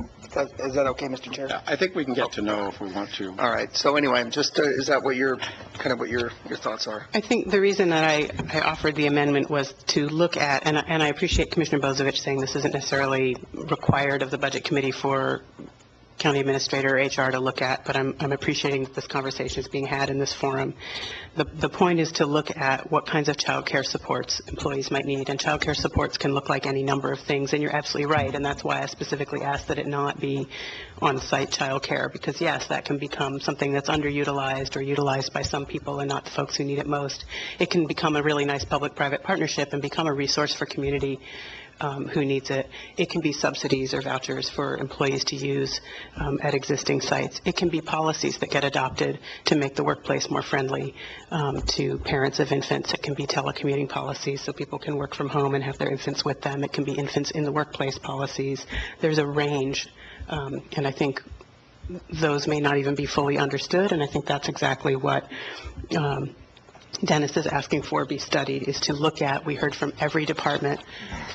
is that okay, Mr. Chair? Yeah, I think we can get to know if we want to. All right. So anyway, just is that what your thoughts are? I think the reason that I offered the amendment was to look at, and I appreciate Commissioner Bozovich saying this isn't necessarily required of the Budget Committee for county administrator or HR to look at, but I'm appreciating that this conversation is being had in this forum. The point is to look at what kinds of child care supports employees might need, and child care supports can look like any number of things, and you're absolutely right, and that's why I specifically asked that it not be on-site child care, because yes, that can become something that's underutilized or utilized by some people and not the folks who need it most. It can become a really nice public-private partnership and become a resource for community who needs it. It can be subsidies or vouchers for employees to use at existing sites. It can be policies that get adopted to make the workplace more friendly to parents of infants. It can be telecommuting policies so people can work from home and have their infants with them. It can be infants in the workplace policies. There's a range, and I think those may not even be fully understood, and I think that's exactly what Dennis is asking for be studied, is to look at, we heard from every department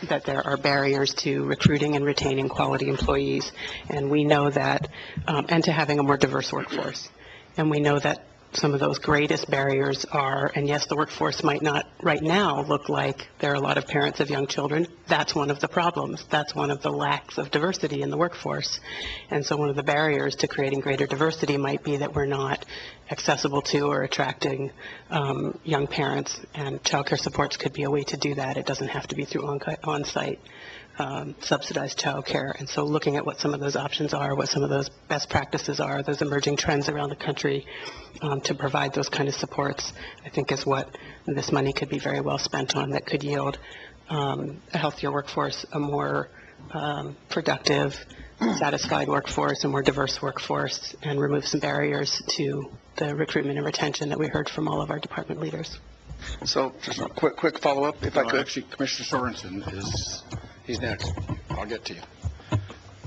that there are barriers to recruiting and retaining quality employees, and we know that, and to having a more diverse workforce. And we know that some of those greatest barriers are, and yes, the workforce might not right now look like there are a lot of parents of young children. That's one of the problems. That's one of the lacks of diversity in the workforce. And so one of the barriers to creating greater diversity might be that we're not accessible to or attracting young parents, and child care supports could be a way to do that. It doesn't have to be through on-site subsidized child care. And so looking at what some of those options are, what some of those best practices are, those emerging trends around the country to provide those kind of supports, I think is what this money could be very well spent on, that could yield a healthier workforce, a more productive, satisfied workforce, a more diverse workforce, and remove some barriers to the recruitment and retention that we heard from all of our department leaders. So just a quick follow-up, if I could. Actually, Commissioner Sorensen he's next. I'll get to you.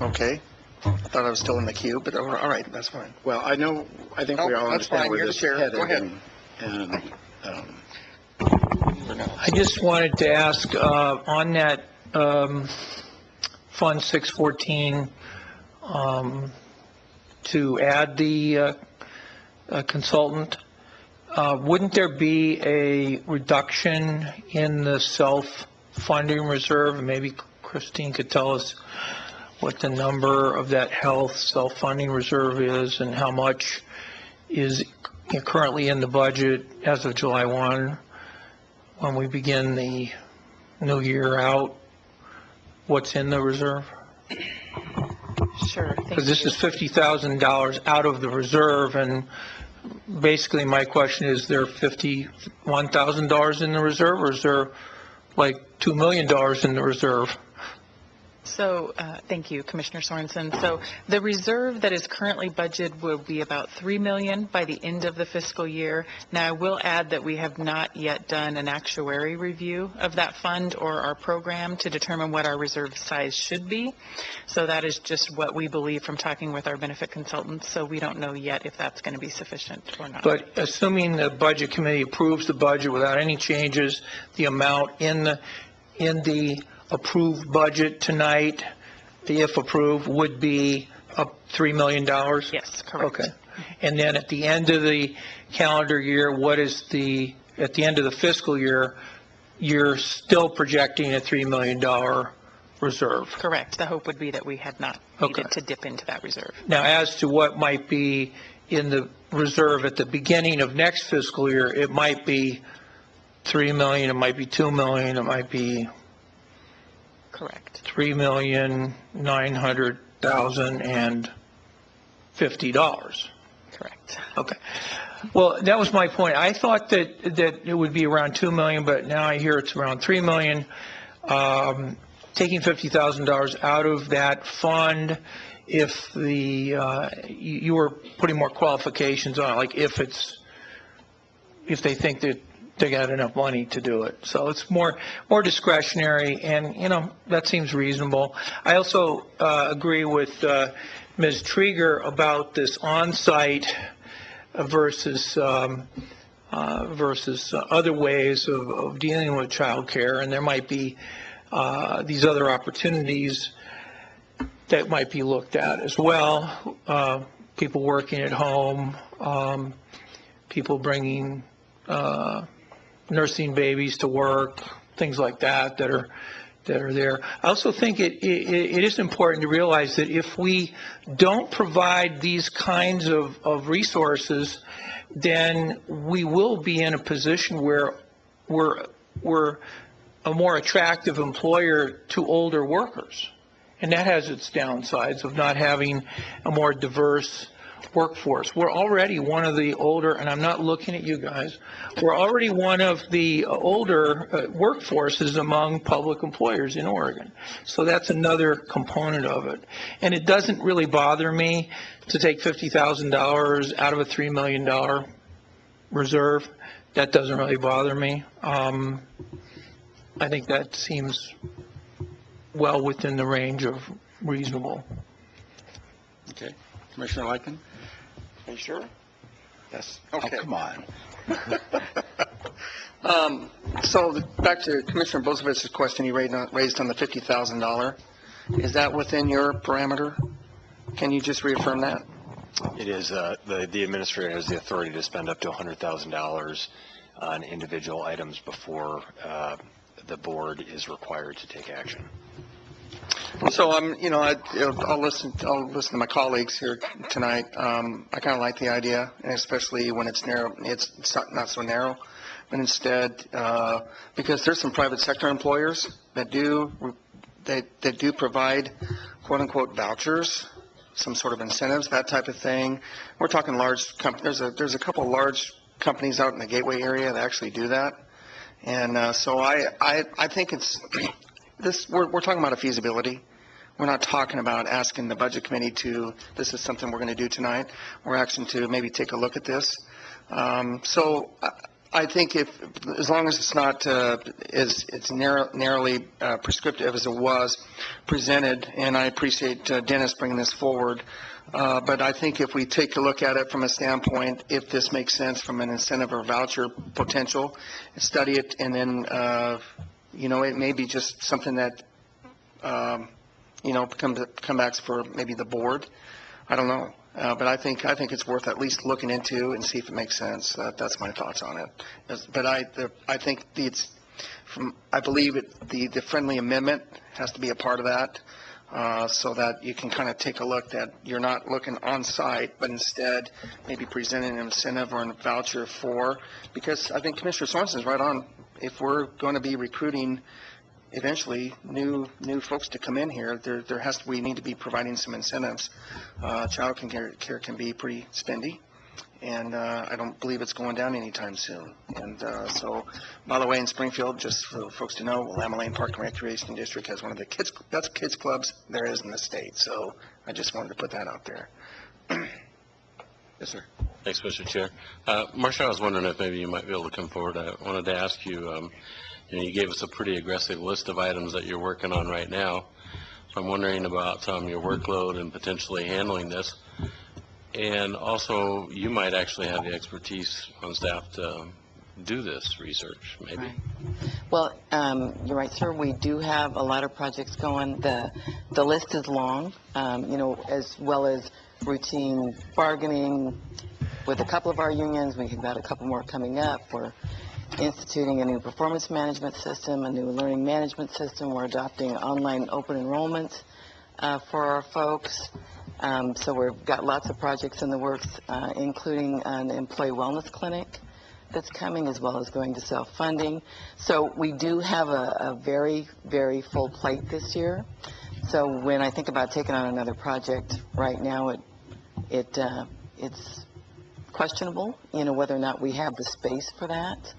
Okay. I thought I was still in the queue, but all right, that's fine. Well, I think we all understand where this is headed. Go ahead. I just wanted to ask, on that Fund 614, to add the consultant, wouldn't there be a reduction in the self-funding reserve? Maybe Christine could tell us what the number of that health self-funding reserve is and how much is currently in the budget as of July 1 when we begin the new year out. What's in the reserve? Sure. Because this is $50,000 out of the reserve, and basically my question is, there $51,000 in the reserve, or is there like $2 million in the reserve? So, thank you, Commissioner Sorensen. So the reserve that is currently budgeted will be about $3 million by the end of the fiscal year. Now, I will add that we have not yet done an actuary review of that fund or our program to determine what our reserve size should be. So that is just what we believe from talking with our benefit consultants. So we don't know yet if that's going to be sufficient or not. But assuming the Budget Committee approves the budget without any changes, the amount in the approved budget tonight, if approved, would be up $3 million? Yes, correct. Okay. And then at the end of the calendar year, at the end of the fiscal year, you're still projecting a $3 million reserve? Correct. The hope would be that we had not needed to dip into that reserve. Now, as to what might be in the reserve at the beginning of next fiscal year, it might be $3 million, it might be $2 million, it might be correct. $3,900,050. Correct. Okay. Well, that was my point. I thought that it would be around $2 million, but now I hear it's around $3 million. Taking $50,000 out of that fund, if you were putting more qualifications on it, like if they think that they got enough money to do it. So it's more discretionary, and, that seems reasonable. I also agree with Ms. Trieger about this on-site versus other ways of dealing with childcare, and there might be these other opportunities that might be looked at as well. People working at home, people bringing nursing babies to work, things like that are there. I also think it is important to realize that if we don't provide these kinds of resources, then we will be in a position where we're a more attractive employer to older workers. And that has its downsides of not having a more diverse workforce. We're already one of the older, and I'm not looking at you guys, we're already one of the older workforces among public employers in Oregon. So that's another component of it. And it doesn't really bother me to take $50,000 out of a $3 million reserve. That doesn't really bother me. I think that seems well within the range of reasonable. Okay. Commissioner Lycan? Are you sure? Yes. Okay. Oh, come on. So back to Commissioner Bozovich's question he raised on the $50,000. Is that within your parameter? Can you just reaffirm that? It is. The administrator has the authority to spend up to $100,000 on individual items before the board is required to take action. So I'll listen to my colleagues here tonight. I kind of like the idea, and especially when it's narrow. It's not so narrow, but instead, because there's some private sector employers that do provide quote unquote vouchers, some sort of incentives, that type of thing. We're talking large companies. There's a couple of large companies out in the Gateway area that actually do that, and so I think it's. We're talking about a feasibility. We're not talking about asking the Budget Committee this is something we're going to do tonight. We're asking to maybe take a look at this. So I think as long as it's not it's narrowly prescriptive as it was presented, and I appreciate Dennis bringing this forward, but I think if we take a look at it from a standpoint, if this makes sense from an incentive or voucher potential, study it, and then it may be just something that, come back for maybe the board. I don't know. But I think it's worth at least looking into and see if it makes sense. That's my thoughts on it. But I think I believe the friendly amendment has to be a part of that, so that you can kind of take a look that you're not looking on site, but instead maybe presenting an incentive or a voucher because I think Commissioner Swanson's right on. If we're going to be recruiting eventually new folks to come in here, we need to be providing some incentives. Child care can be pretty spendy, and I don't believe it's going down anytime soon. And so, by the way, in Springfield, just for folks to know, Willamette Lane Park and Recreation District has one of the best kids clubs there is in the state. So I just wanted to put that out there. Yes, sir. Thanks, Mr. Chair. Marcia, I was wondering if maybe you might be able to come forward. I wanted to ask you, you gave us a pretty aggressive list of items that you're working on right now. So I'm wondering about your workload and potentially handling this. And also, you might actually have the expertise on staff to do this research, maybe. Right. Well, you're right, sir. We do have a lot of projects going. The list is long, as well as routine bargaining with a couple of our unions. We've got a couple more coming up. We're instituting a new performance management system, a new learning management system. We're adopting online open enrollment for our folks. So we've got lots of projects in the works, including an employee wellness clinic that's coming, as well as going to self-funding. So we do have a very, very full plate this year. So when I think about taking on another project right now, it's questionable, whether or not we have the space for that.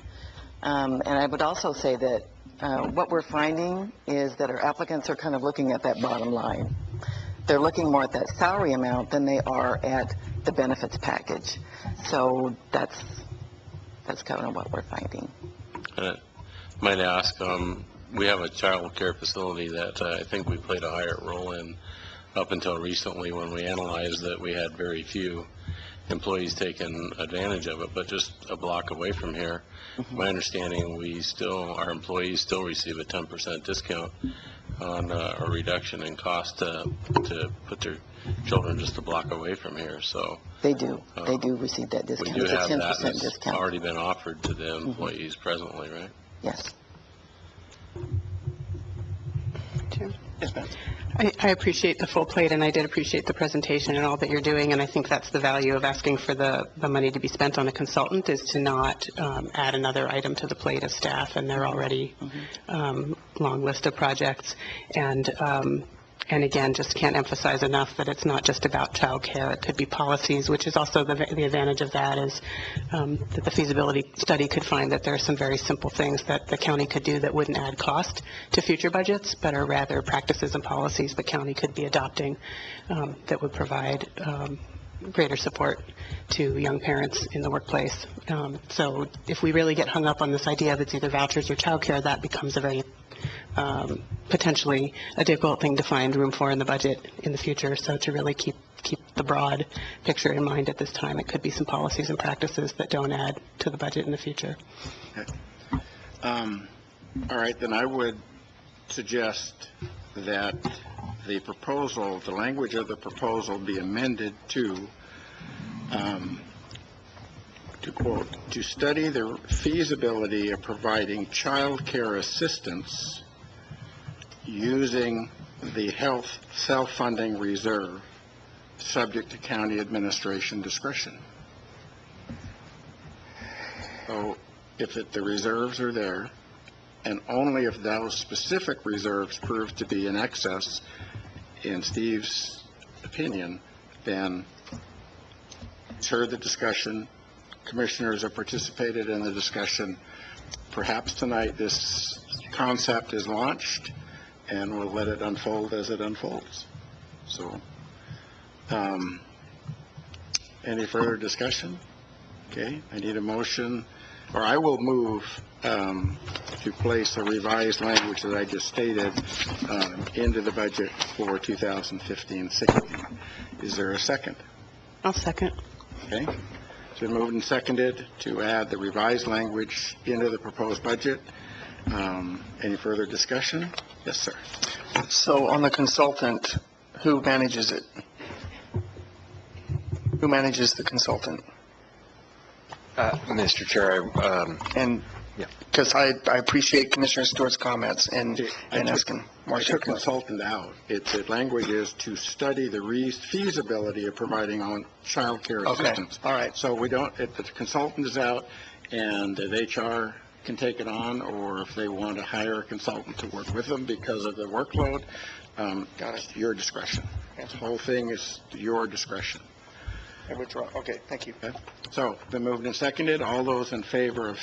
And I would also say that what we're finding is that our applicants are kind of looking at that bottom line. They're looking more at that salary amount than they are at the benefits package. So that's That's kind of what we're finding. Might ask, we have a child care facility that I think we played a higher role in up until recently when we analyzed that we had very few employees taking advantage of it, but just a block away from here, my understanding, our employees still receive a 10% discount on a reduction in cost to put their children just a block away from here, so. They do receive that discount. We do It's a have 10% that, and it's discount. already been offered to the employees presently, right? Yes. Yes, ma'am. I appreciate the full plate, and I did appreciate the presentation and all that you're doing, and I think that's the value of asking for the money to be spent on a consultant, is to not add another item to the plate of staff and their already long list of projects. And again, just can't emphasize enough that it's not just about childcare. It could be policies, which is also the advantage of that is that the feasibility study could find that there are some very simple things that the county could do that wouldn't add cost to future budgets, but are rather practices and policies the county could be adopting that would provide greater support to young parents in the workplace. So if we really get hung up on this idea of it's either vouchers or childcare, that becomes a very potentially a difficult thing to find room for in the budget in the future. So to really keep the broad picture in mind at this time, it could be some policies and practices that don't add to the budget in the future. Okay. All right, then I would suggest that the language of the proposal be amended to quote, to study the feasibility of providing child care assistance using the health self-funding reserve subject to county administration discretion. So if the reserves are there, and only if those specific reserves prove to be in excess, in Steve's opinion, then he's heard the discussion. Commissioners have participated in the discussion. Perhaps tonight this concept is launched, and we'll let it unfold as it unfolds. So, any further discussion? Okay, I need a motion, or I will move to place the revised language that I just stated into the budget for 2015-16. Is there a second? I'll second. Okay. It's been moved and seconded to add the revised language into the proposed budget. Any further discussion? Yes, sir. So on the consultant, who manages it? Who manages the consultant? Mr. Chair, because I appreciate Commissioner Stewart's comments and asking more. I took consultant out. The language is to study the feasibility of providing on child care assistance. All right. So we don't, if the consultant is out and the HR can take it on, or if they want to hire a consultant to work with them because of the workload, it's your discretion. The whole thing is your discretion. I withdraw. Okay, thank you. Okay. So, been moved and seconded. All those in favor of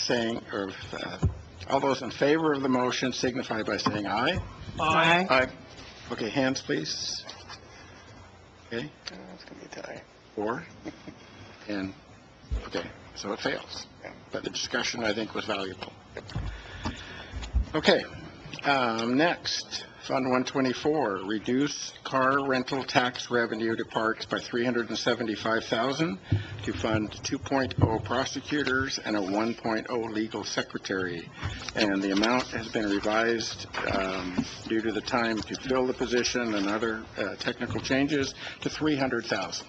all those in favor of the motion signify by saying aye. Aye. Aye. Okay, hands, please. Okay. It's going to be a tie. 4. And, okay, so it fails. But the discussion, I think, was valuable. Okay. Next. Fund 124, reduce car rental tax revenue to parks by $375,000 to fund 2.0 prosecutors and a 1.0 legal secretary. And the amount has been revised due to the time to fill the position and other technical changes to $300,000.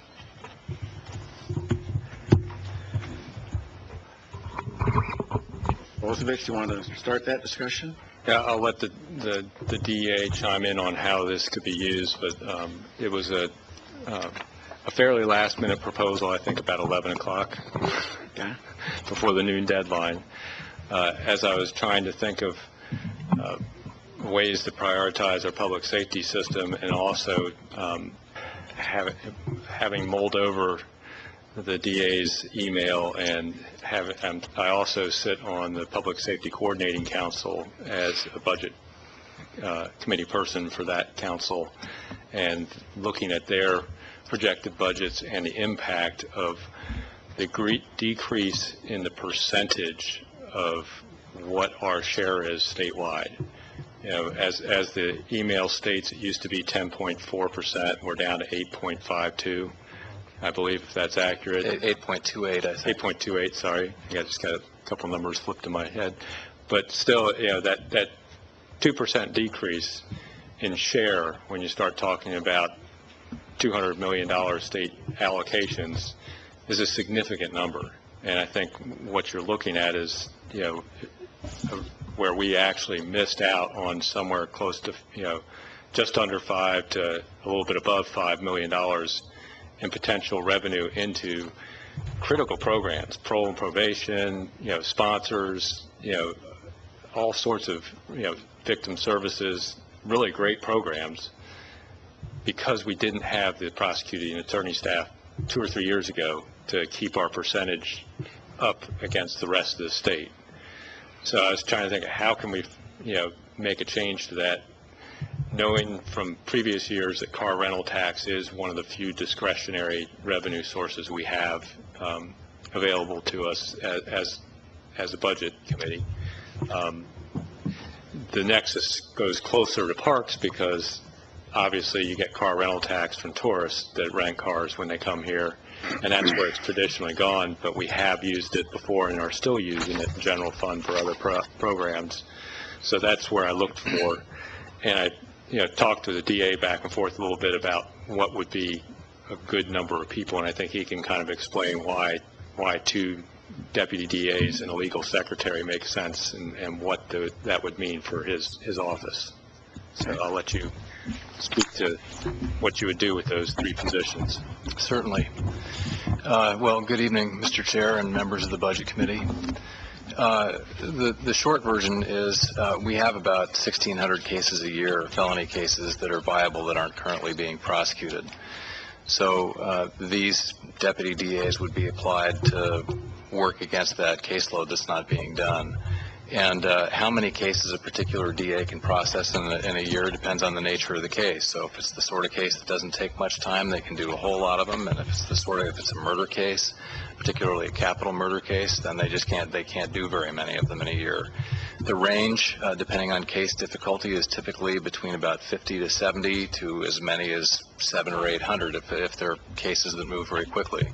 Bozovich, you want to start that discussion? Yeah, I'll let the DA chime in on how this could be used, but it was a fairly last-minute proposal, I think about 11 o'clock before the noon deadline. As I was trying to think of ways to prioritize our public safety system and also having mulled over the DA's email, and I also sit on the Public Safety Coordinating Council as a budget committee person for that council, and looking at their projected budgets and the impact of decrease in the percentage of what our share is statewide. You know, as the email states, it used to be 10.4%. We're down to 8.52, I believe, if that's accurate. 8.28, I think. 8.28, sorry. I just got a couple numbers flipped in my head. But still, you know, that 2% decrease in share when you start talking about $200 million state allocations is a significant number. And I think what you're looking at is, you know, where we actually missed out on somewhere close to, you know, just under $5 to a little bit above $5 million in potential revenue into critical programs, parole and probation, you know, sponsors, you know, all sorts of, you know, victim services, really great programs, because we didn't have the prosecuting and attorney staff 2 or 3 years ago to keep our percentage up against the rest of the state. So I was trying to think of how can we, you know, make a change to that, knowing from previous years that car rental tax is one of the few discretionary revenue sources we have available to us as a budget committee. The nexus goes closer to parks because obviously you get car rental tax from tourists that rent cars when they come here, and that's where it's traditionally gone, but we have used it before and are still using it in general fund for other programs. So that's where I looked for, and I, you know, talked to the DA back and forth a little bit about what would be a good number of people, and I think he can kind of explain why 2 deputy DAs and a legal secretary makes sense, and what that would mean for his office. So I'll let you speak to what you would do with those 3 positions. Certainly. Well, good evening, Mr. Chair and members of the Budget Committee. The short version is we have about 1,600 cases a year, felony cases that are viable that aren't currently being prosecuted. So these deputy DAs would be applied to work against that caseload that's not being done. And how many cases a particular DA can process in a year depends on the nature of the case. So if it's the sort of case that doesn't take much time, they can do a whole lot of them. And if it's a murder case, particularly a capital murder case, then they can't do very many of them in a year. The range, depending on case difficulty, is typically between about 50 to 70 to as many as 700 or 800 if they're cases that move very quickly.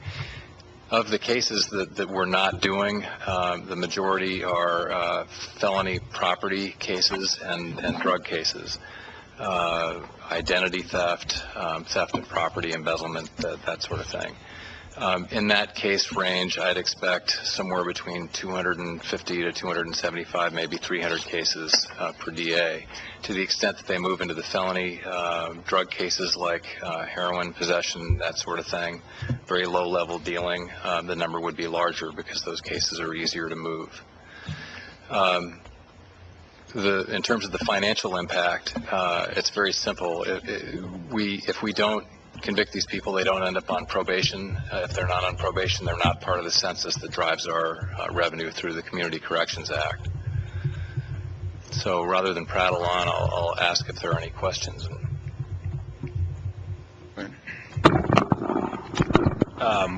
Of the cases that we're not doing, the majority are felony property cases and drug cases, identity theft, theft of property, embezzlement, that sort of thing. In that case range, I'd expect somewhere between 250 to 275, maybe 300 cases per DA. To the extent that they move into the felony drug cases like heroin possession, that sort of thing, very low-level dealing, the number would be larger because those cases are easier to move. In terms of the financial impact, it's very simple. If we don't convict these people, they don't end up on probation. If they're not on probation, they're not part of the census that drives our revenue through the Community Corrections Act. So rather than prattle on, I'll ask if there are any questions.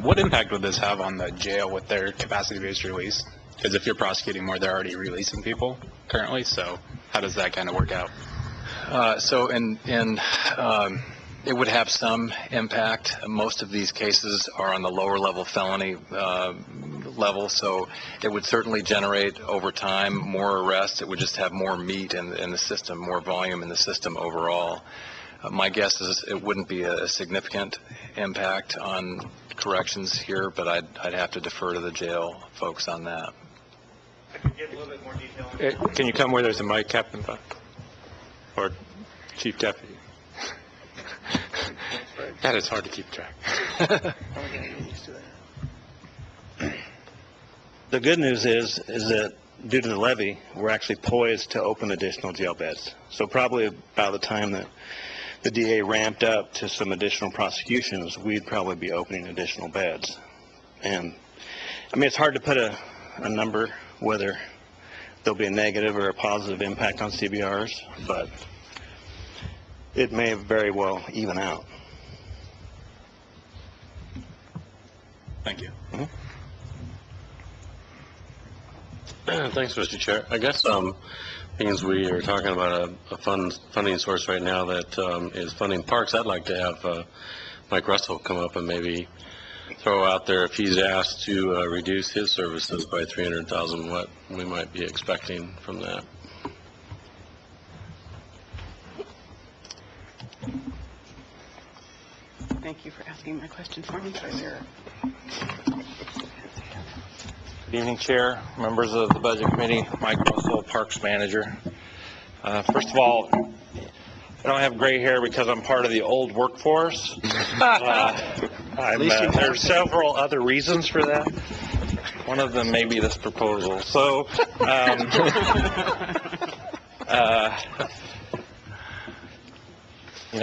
What impact would this have on the jail with their capacity-based release? Because if you're prosecuting more, they're already releasing people currently, so how does that kind of work out? It would have some impact. Most of these cases are on the lower level felony level, so it would certainly generate over time more arrests. It would just have more meat in the system, more volume in the system overall. My guess is it wouldn't be a significant impact on corrections here, but I'd have to defer to the jail folks on that. I can get a little bit more detail. Can you come where there's a mic, Captain Buck? Or Chief Deputy? That is hard to keep track. The good news is that due to the levy, we're actually poised to open additional jail beds. So probably about the time that the DA ramped up to some additional prosecutions, we'd probably be opening additional beds. And I mean, it's hard to put a number whether there'll be a negative or a positive impact on CBRs, but it may very well even out. Thank you. Mm-hmm. Thanks, Mr. Chair. I guess means we are talking about a funding source right now that is funding parks. I'd like to have Mike Russell come up and maybe throw out there, if he's asked to reduce his services by $300,000, what we might be expecting from that. Thank you for asking my question for me, Treasurer. Good evening, Chair, members of the Budget Committee, Mike Russell, Parks Manager. First of all, I don't have gray hair because I'm part of the old workforce. There's several other reasons for that. One of them may be this proposal. So,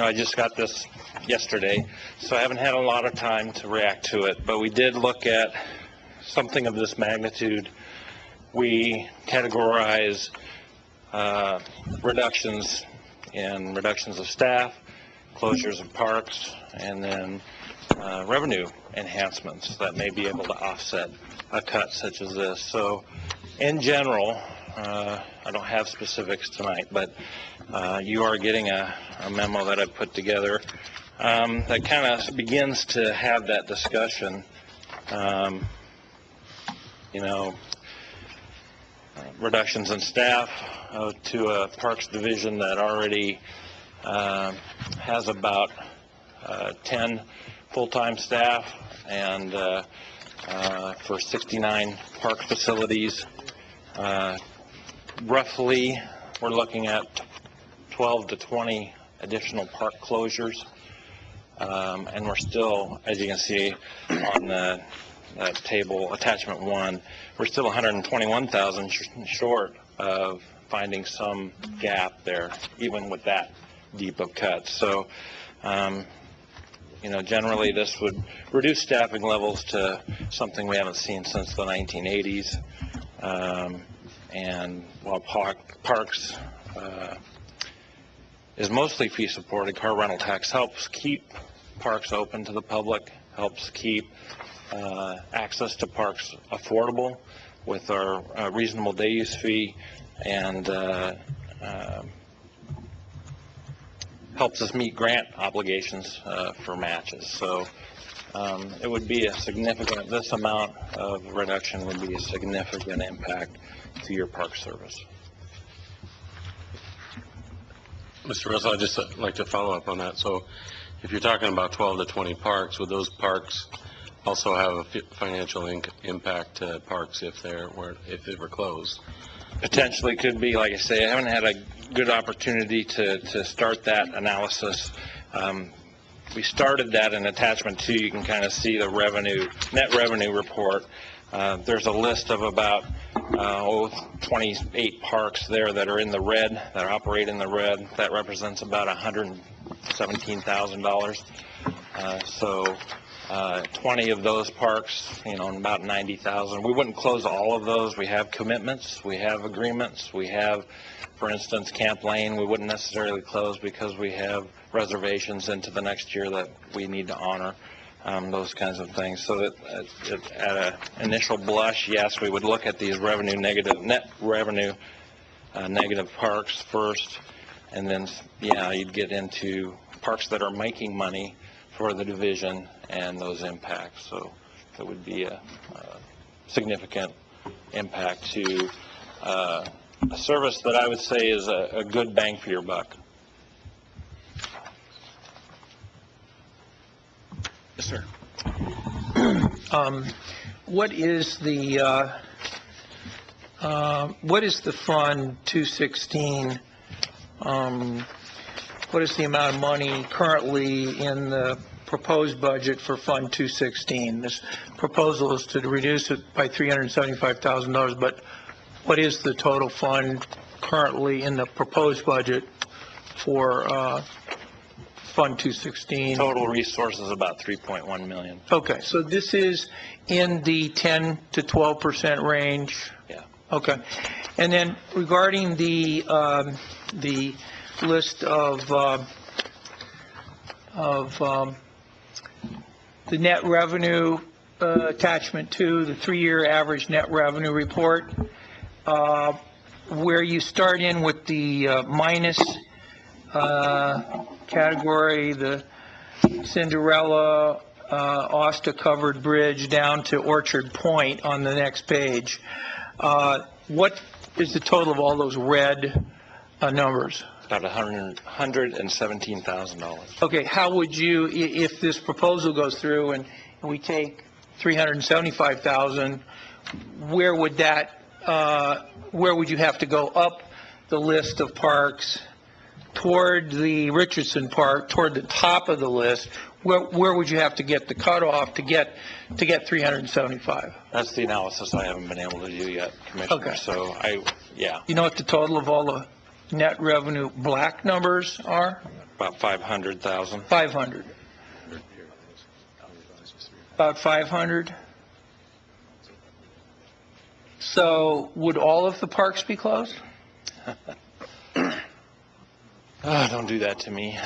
I just got this yesterday, so I haven't had a lot of time to react to it, but we did look at something of this magnitude. We categorize reductions of staff, closures of parks, and then revenue enhancements that may be able to offset a cut such as this. So in general, I don't have specifics tonight, but you are getting a memo that I've put together that kind of begins to have that discussion. Reductions in staff to a parks division that already has about 10 full-time staff, and for 69 park facilities, roughly we're looking at 12 to 20 additional park closures, and we're still, as you can see on the table, attachment 1, we're still 121,000 short of finding some gap there, even with that deep of cuts. So, generally this would reduce staffing levels to something we haven't seen since the 1980s. And while parks is mostly fee supported, car rental tax helps keep parks open to the public, helps keep access to parks affordable with our reasonable day use fee, and helps us meet grant obligations for matches. So it would be this amount of reduction would be a significant impact to your park service. Mr. Russell, I'd just like to follow up on that. So if you're talking about 12 to 20 parks, would those parks also have a financial impact to parks if they were closed? Potentially could be. Like I say, I haven't had a good opportunity to start that analysis. We started that in attachment 2. You can kind of see the net revenue report. There's a list of about 28 parks there that are in the red, that operate in the red. That represents about $117,000. So 20 of those parks, about 90,000. We wouldn't close all of those. We have commitments, we have agreements, we have, for instance, Camp Lane, we wouldn't necessarily close because we have reservations into the next year that we need to honor, those kinds of things. So that at an initial blush, yes, we would look at these net revenue negative parks first, and then, you'd get into parks that are making money for the division and those impacts. So it would be a significant impact to a service that I would say is a good bang for your buck. Yes, sir. What is the Fund 216? What is the amount of money currently in the proposed budget for Fund 216? This proposal is to reduce it by $375,000, but what is the total fund currently in the proposed budget for Fund 216? Total resources about $3.1 million. Okay, so this is in the 10 to 12% range? Yeah. Okay. And then regarding the list of the net revenue attachment to the 3-year average net revenue report, where you start in with the minus category, the Cinderella, Osta covered bridge down to Orchard Point on the next page. What is the total of all those red numbers? About $117,000. Okay, how would you, if this proposal goes through and we take 375,000, where would that, where would you have to go up the list of parks toward the Richardson Park, toward the top of the list? Where would you have to get the cutoff to get 375? That's the analysis I haven't been able to do yet, Commissioner. Okay. So yeah. You know what the total of all the net revenue black numbers are? About 500,000. 500. About 500. So would all of the parks be closed? Don't do that to me.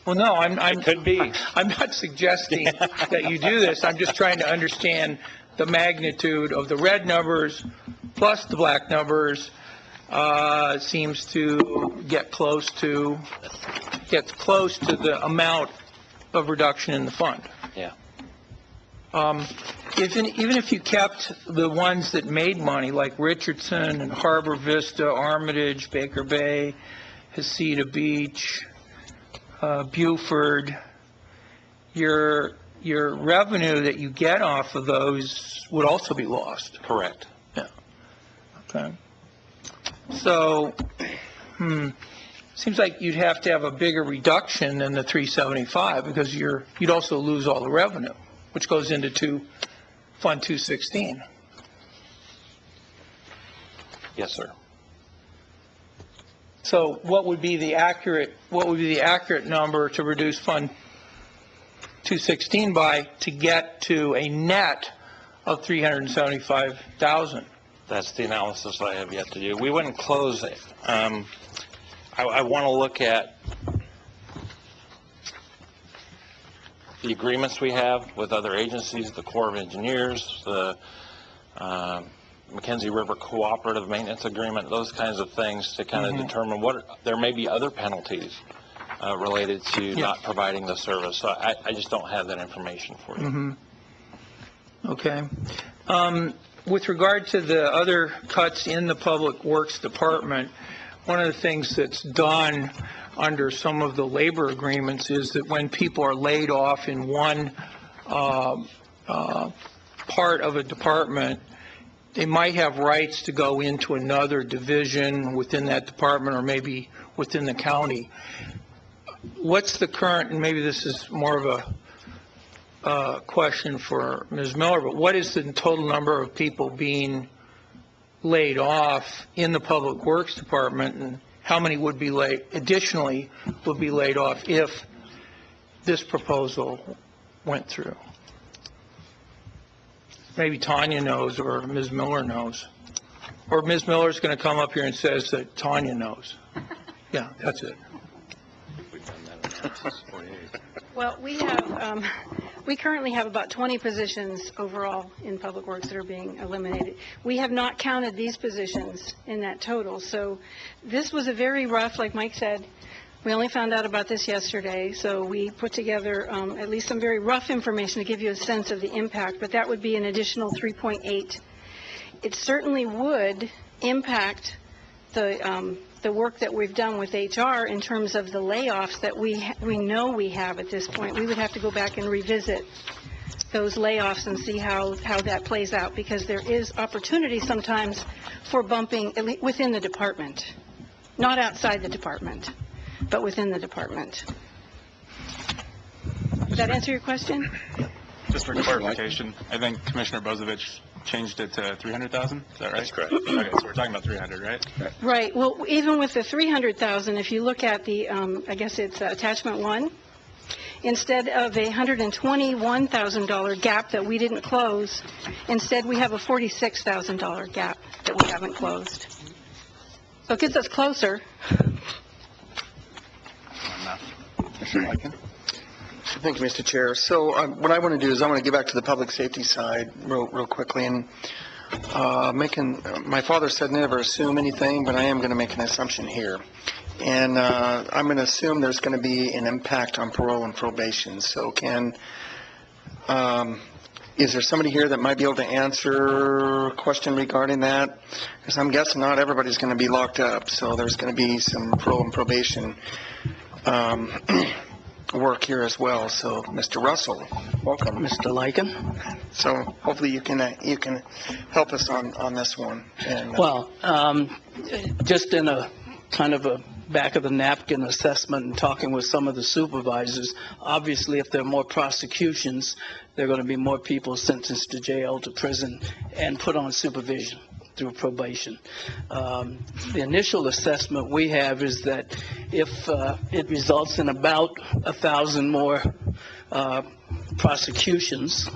Well, no, it could be. I'm not suggesting that you do this. I'm just trying to understand the magnitude of the red numbers plus the black numbers. Seems to get close to the amount of reduction in the fund. Yeah. Even if you kept the ones that made money, like Richardson and Harbor Vista, Armitage, Baker Bay, Hesita Beach, Buford, your revenue that you get off of those would also be lost. Correct. Yeah. Okay. So, seems like you'd have to have a bigger reduction than the 375 because you'd also lose all the revenue, which goes into Fund 216. Yes, sir. So what would be the accurate number to reduce Fund 216 by to get to a net of 375,000? That's the analysis I have yet to do. We wouldn't close it. I want to look at the agreements we have with other agencies, the Corps of Engineers, the Mackenzie River Cooperative Maintenance Agreement, those kinds of things to kind of determine there may be other penalties related to not providing the service. So I just don't have that information for you. Okay. With regard to the other cuts in the Public Works Department, one of the things that's done under some of the labor agreements is that when people are laid off in one part of a department, they might have rights to go into another division within that department or maybe within the county. What's the current, and maybe this is more of a question for Ms. Miller, but what is the total number of people being laid off in the Public Works Department, and how many would be additionally would be laid off if this proposal went through? Maybe Tanya knows or Ms. Miller knows. Or Ms. Miller's going to come up here and says that Tanya knows. Yeah, that's it. Well, we currently have about 20 positions overall in Public Works that are being eliminated. We have not counted these positions in that total. So this was a very rough, like Mike said, we only found out about this yesterday, so we put together at least some very rough information to give you a sense of the impact, but that would be an additional 3.8. It certainly would impact the work that we've done with HR in terms of the layoffs that we know we have at this point. We would have to go back and revisit those layoffs and see how that plays out, because there is opportunity sometimes for bumping within the department, not outside the department, but within the department. Does that answer your question? Just for clarification, I think Commissioner Bozovich changed it to 300,000, is that right? That's correct. Okay, so we're talking about 300, right? Right. Well, even with the 300,000, if you look at the, I guess it's attachment 1, instead of a $121,000 gap that we didn't close, instead we have a $46,000 gap that we haven't closed. So it gets us closer. Thank you, Mr. Chair. So what I want to do is I want to get back to the public safety side real quickly. And my father said never assume anything, but I am going to make an assumption here. And I'm going to assume there's going to be an impact on parole and probation. So is there somebody here that might be able to answer a question regarding that? Because I'm guessing not everybody's going to be locked up, so there's going to be some parole and probation work here as well. So, Mr. Russell, welcome. Mr. Lyken. So hopefully you can help us on this one. And, well, just in a kind of a back of the napkin assessment and talking with some of the supervisors, obviously if there are more prosecutions, there are going to be more people sentenced to jail, to prison, and put on supervision through probation. The initial assessment we have is that if it results in about 1,000 more prosecutions,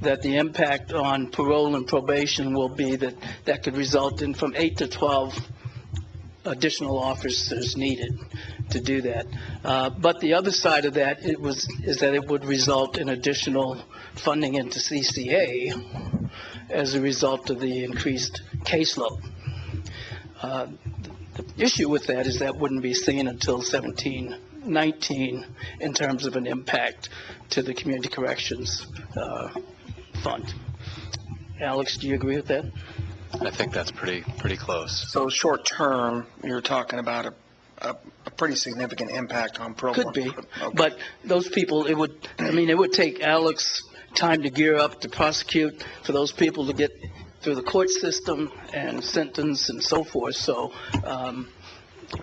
that the impact on parole and probation will be that could result in from 8 to 12 additional officers needed to do that. But the other side of that is that it would result in additional funding into CCA as a result of the increased caseload. The issue with that is that wouldn't be seen until 17-19 in terms of an impact to the Community Corrections Fund. Alex, do you agree with that? I think that's pretty close. So short term, you're talking about a pretty significant impact on parole. Could be, but those people, it would take Alex time to gear up to prosecute, for those people to get through the court system and sentence and so forth. So, I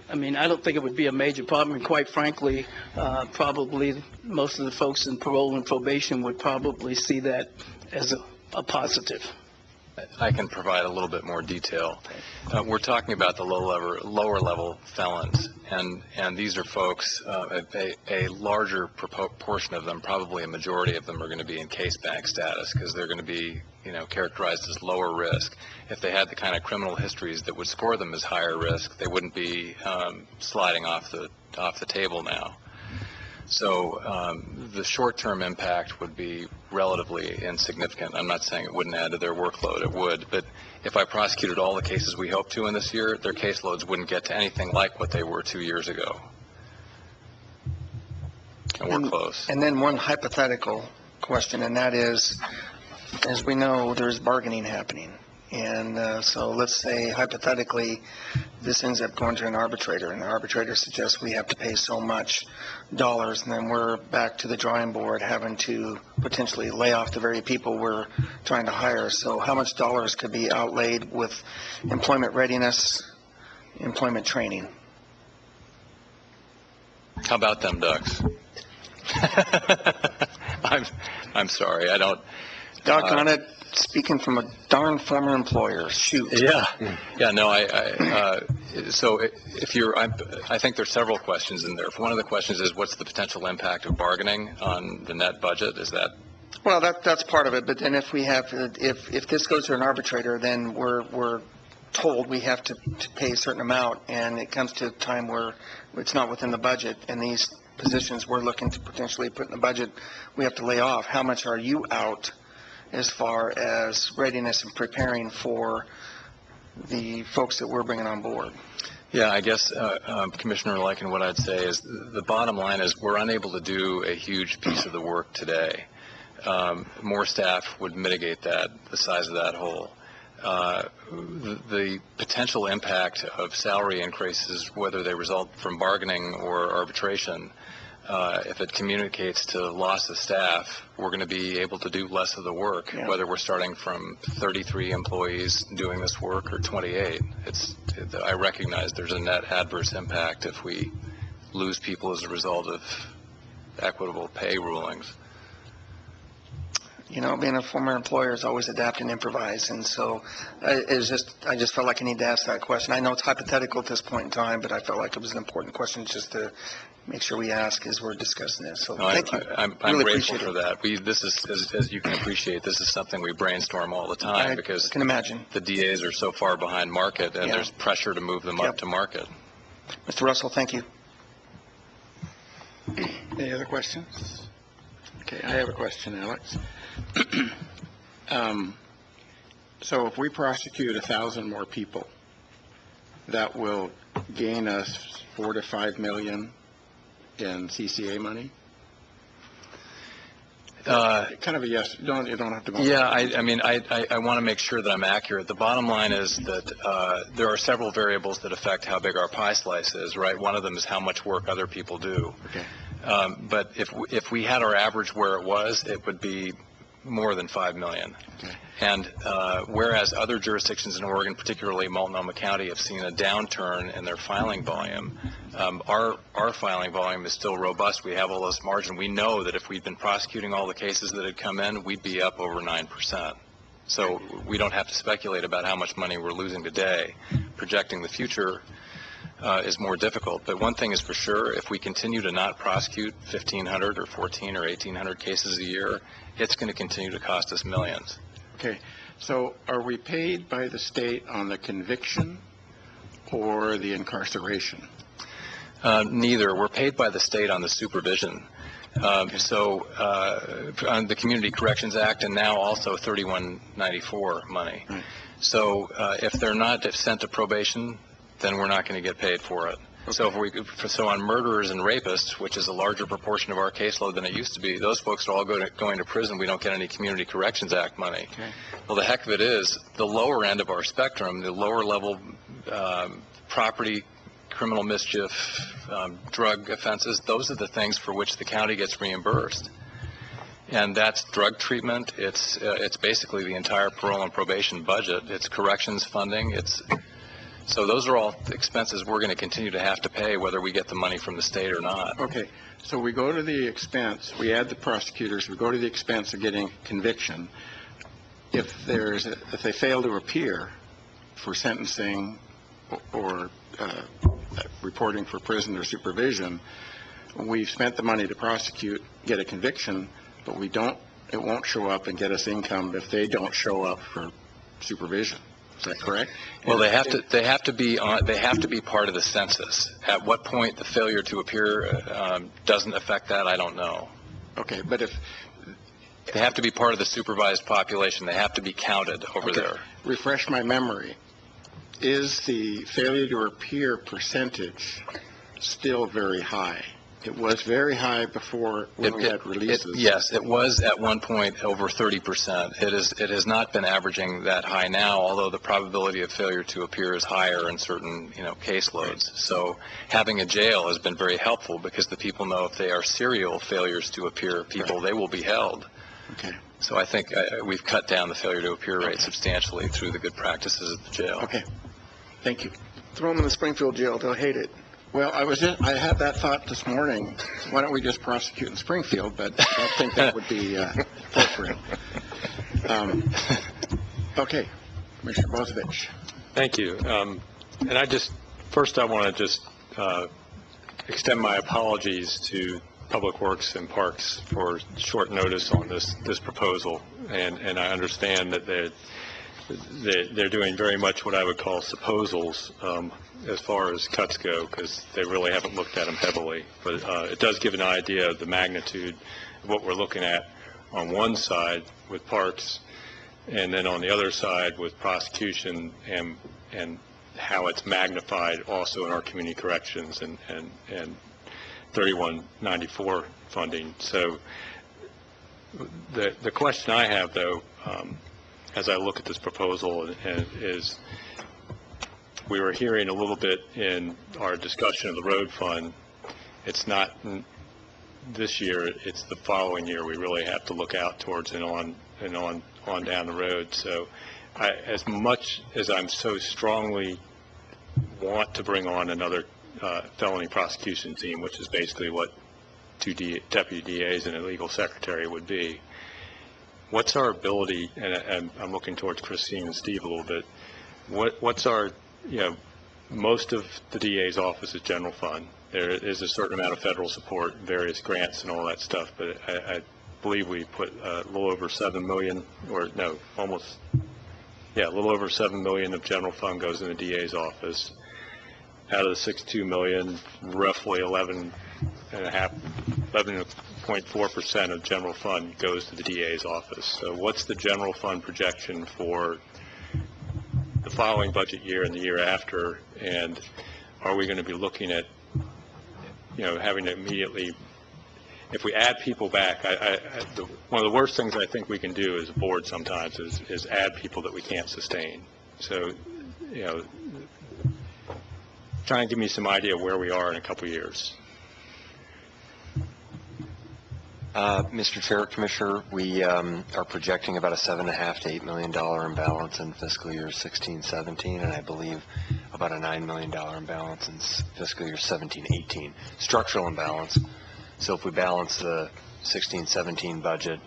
don't think it would be a major problem. And quite frankly, probably most of the folks in parole and probation would probably see that as a positive. I can provide a little bit more detail. We're talking about the lower level felons, and these are folks, a larger proportion of them, probably a majority of them, are going to be in case bank status because they're going to be, characterized as lower risk. If they had the kind of criminal histories that would score them as higher risk, they wouldn't be sliding off the table now. So the short-term impact would be relatively insignificant. I'm not saying it wouldn't add to their workload, it would, but if I prosecuted all the cases we hope to in this year, their caseloads wouldn't get to anything like what they were 2 years ago. And we're close. And then one hypothetical question, and that is, as we know, there's bargaining happening. And so let's say, hypothetically, this ends up going to an arbitrator, and the arbitrator suggests we have to pay so much dollars, and then we're back to the drawing board having to potentially lay off the very people we're trying to hire. So how much dollars could be outlaid with employment readiness, employment training? How about them ducks? I'm sorry, I don't... Doggone it. Speaking from a darn former employer, shoot. Yeah, no, so if you're, I think there's several questions in there. One of the questions is, what's the potential impact of bargaining on the net budget? Is that? Well, that's part of it, but then if we have, if this goes to an arbitrator, then we're told we have to pay a certain amount, and it comes to a time where it's not within the budget, and these positions we're looking to potentially put in the budget, we have to lay off. How much are you out as far as readiness and preparing for the folks that we're bringing on board? Yeah, I guess, Commissioner Lyken, what I'd say is the bottom line is we're unable to do a huge piece of the work today. More staff would mitigate that, the size of that hole. The potential impact of salary increases, whether they result from bargaining or arbitration, if it communicates to loss of staff, we're going to be able to do less of the work, whether we're starting from 33 employees doing this work or 28. I recognize there's a net adverse impact if we lose people as a result of equitable pay rulings. Being a former employer is always adapt and improvise, and so I just felt like I need to ask that question. I know it's hypothetical at this point in time, but I felt like it was an important question just to make sure we ask as we're discussing this. So thank you. I'm really grateful for that. This is, as you can appreciate, this is something we brainstorm all the time because I can imagine the DAs are so far behind market, and there's pressure to move them up to market. Mr. Russell, thank you. Any other questions? Okay, I have a question, Alex. So if we prosecute 1,000 more people, that will gain us $4 to $5 million in CCA money? Kind of a yes. You don't have to go. Yeah, I mean, I want to make sure that I'm accurate. The bottom line is that there are several variables that affect how big our pie slice is, right? One of them is how much work other people do. Okay. But if we had our average where it was, it would be more than $5 million. Okay. And whereas other jurisdictions in Oregon, particularly Multnomah County, have seen a downturn in their filing volume, our filing volume is still robust. We have all this margin. We know that if we'd been prosecuting all the cases that had come in, we'd be up over 9%. So we don't have to speculate about how much money we're losing today. Projecting the future is more difficult. But one thing is for sure, if we continue to not prosecute 1,500 or 1,400 or 1,800 cases a year, it's going to continue to cost us millions. Okay. So are we paid by the state on the conviction or the incarceration? Neither. We're paid by the state on the supervision. So on the Community Corrections Act and now also 3194 money. Right. So if they're not sent to probation, then we're not going to get paid for it. Okay. So on murderers and rapists, which is a larger proportion of our caseload than it used to be, those folks are all going to prison. We don't get any Community Corrections Act money. Okay. Well, the heck of it is, the lower end of our spectrum, the lower level property, criminal mischief, drug offenses, those are the things for which the county gets reimbursed. And that's drug treatment. It's basically the entire parole and probation budget. It's corrections funding. So those are all expenses we're going to continue to have to pay whether we get the money from the state or not. Okay. So we go to the expense, we add the prosecutors, we go to the expense of getting conviction. If they fail to appear for sentencing or reporting for prison or supervision, we've spent the money to prosecute, get a conviction, but it won't show up and get us income if they don't show up for supervision. Is that correct? Well, they have to be part of the census. At what point the failure to appear doesn't affect that, I don't know. Okay, but if they have to be part of the supervised population, they have to be counted over there. Refresh my memory. Is the failure to appear percentage still very high? It was very high before when we had releases. Yes, it was at one point over 30%. It has not been averaging that high now, although the probability of failure to appear is higher in certain caseloads. So having a jail has been very helpful because the people know if they are serial failures to appear people, they will be held. Okay. So I think we've cut down the failure to appear rate substantially through the good practices at the jail. Okay. Thank you. Throw them in the Springfield jail. They'll hate it. Well, I had that thought this morning. Why don't we just prosecute in Springfield? But I don't think that would be appropriate. Okay, Commissioner Bozovich. Thank you. And I want to just extend my apologies to Public Works and Parks for short notice on this proposal. And I understand that they're doing very much what I would call supposals as far as cuts go, because they really haven't looked at them heavily. But it does give an idea of the magnitude of what we're looking at on one side with parks, and then on the other side with prosecution, and how it's magnified also in our community corrections and 3194 funding. So the question I have, though, as I look at this proposal is, we were hearing a little bit in our discussion of the road fund, it's not this year, it's the following year we really have to look out towards and on down the road. So as much as I'm so strongly want to bring on another felony prosecution team, which is basically what two deputy DAs and a legal secretary would be, what's our ability, and I'm looking towards Christine and Steve a little bit, what's our, most of the DA's office is general fund. There is a certain amount of federal support, various grants and all that stuff, but I believe we put a little over $7 million, or no, almost, a little over $7 million of general fund goes in the DA's office. Out of the $62 million, roughly 11.4% of general fund goes to the DA's office. So what's the general fund projection for the following budget year and the year after, and are we going to be looking at, having to immediately, if we add people back, one of the worst things I think we can do as a board sometimes is add people that we can't sustain. So, try and give me some idea where we are in a couple of years. Mr. Chair, Commissioner, we are projecting about a $7.5 to $8 million imbalance in fiscal year 16-17, and I believe about a $9 million imbalance in fiscal year 17-18. Structural imbalance. So if we balance the 16-17 budget,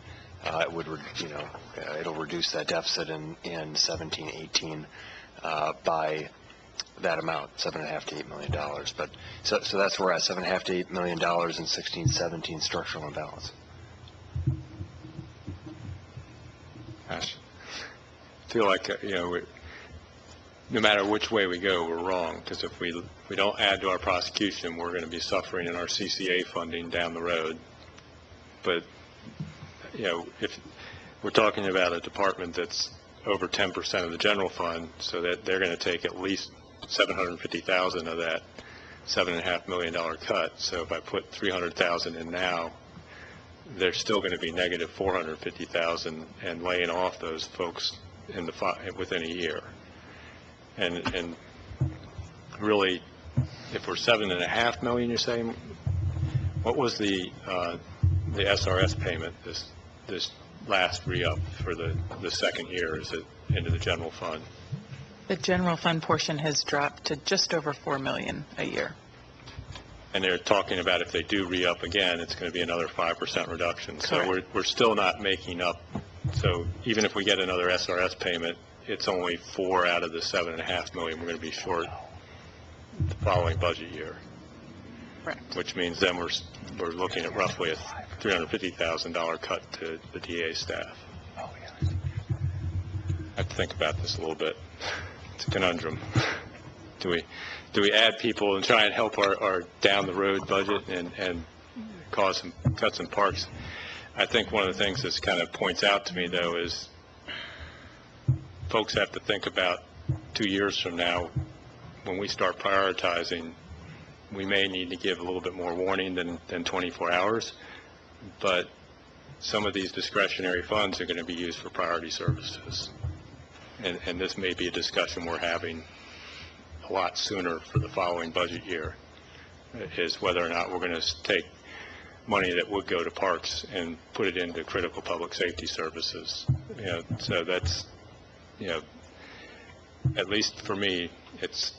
it would, it'll reduce that deficit in 17-18 by that amount, $7.5 to $8 million. But so that's where we're at, $7.5 to $8 million in 16-17 structural imbalance. Gosh, I feel like no matter which way we go, we're wrong, because if we don't add to our prosecution, we're going to be suffering in our CCA funding down the road. But if we're talking about a department that's over 10% of the general fund, so that they're going to take at least $750,000 of that $7.5 million cut. So if I put $300,000 in now, they're still going to be negative $450,000 and laying off those folks within a year. And really, if we're $7.5 million, you're saying, what was the SRS payment this last re-up for the second year? Is it into the general fund? The general fund portion has dropped to just over $4 million a year. And they're talking about if they do re-up again, it's going to be another 5% reduction. Correct. So we're still not making up. So even if we get another SRS payment, it's only 4 out of the $7.5 million we're going to be short the following budget year. Correct. Which means then we're looking at roughly a $350,000 cut to the DA staff. I have to think about this a little bit. It's a conundrum. Do we add people and try and help our down the road budget and cause some cuts in parks? I think one of the things that kind of points out to me, though, is folks have to think about 2 years from now, when we start prioritizing, we may need to give a little bit more warning than 24 hours, but some of these discretionary funds are going to be used for priority services. And this may be a discussion we're having a lot sooner for the following budget year, is whether or not we're going to take money that would go to parks and put it into critical public safety services. So that's, at least for me, it's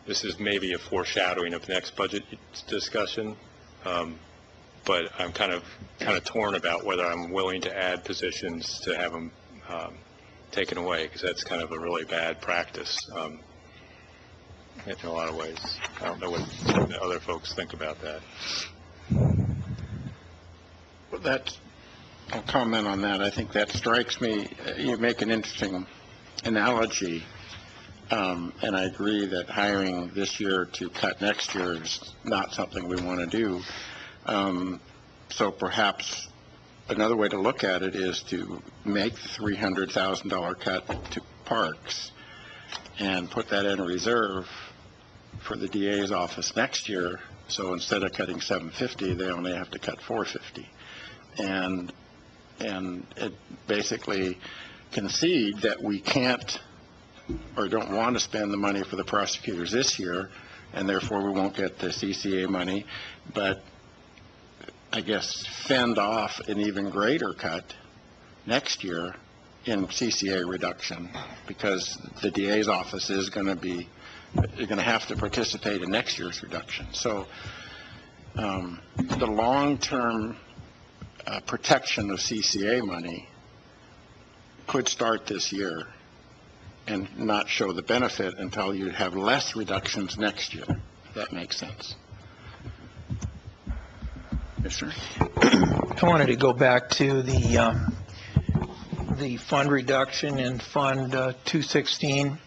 this is maybe a foreshadowing of the next budget discussion, but I'm kind of torn about whether I'm willing to add positions to have them taken away, because that's kind of a really bad practice in a lot of ways. I don't know what other folks think about that. Well, I'll comment on that. I think that strikes me. You make an interesting analogy, and I agree that hiring this year to cut next year is not something we want to do. So perhaps another way to look at it is to make the $300,000 cut to parks and put that in a reserve for the DA's office next year. So instead of cutting $750, they only have to cut $450, and it basically concede that we can't or don't want to spend the money for the prosecutors this year, and therefore we won't get the CCA money, but I guess fend off an even greater cut next year in CCA reduction, because the DA's office is going to have to participate in next year's reduction. So the long-term protection of CCA money could start this year and not show the benefit until you have less reductions next year, if that makes sense. Yes, sir. I wanted to go back to the fund reduction in Fund 216.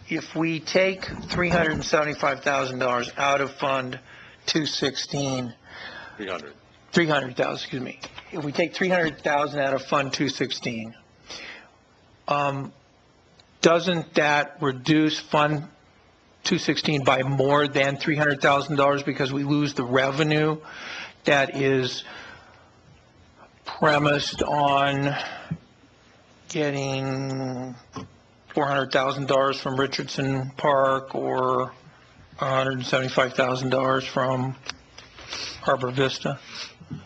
If we take $375,000 out of Fund 216, 300,000, excuse me. If we take $300,000 out of Fund 216, doesn't that reduce Fund 216 by more than $300,000 because we lose the revenue that is premised on getting $400,000 from Richardson Park or $175,000 from Harbor Vista?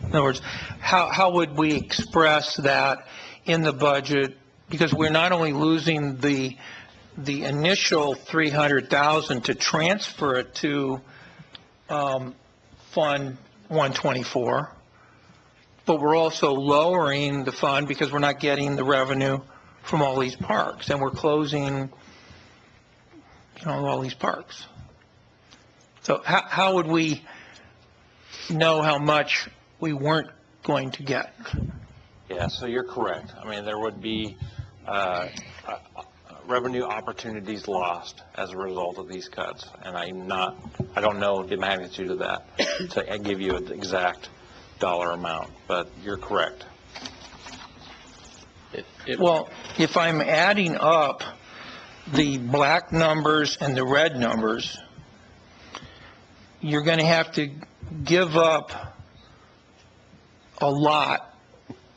In other words, how would we express that in the budget? Because we're not only losing the initial $300,000 to transfer it to Fund 124, but we're also lowering the fund because we're not getting the revenue from all these parks, and we're closing, all these parks. So how would we know how much we weren't going to get? Yeah, so you're correct. I mean, there would be revenue opportunities lost as a result of these cuts, and I don't know the magnitude of that to give you an exact dollar amount, but you're correct. Well, if I'm adding up the black numbers and the red numbers, you're going to have to give up a lot.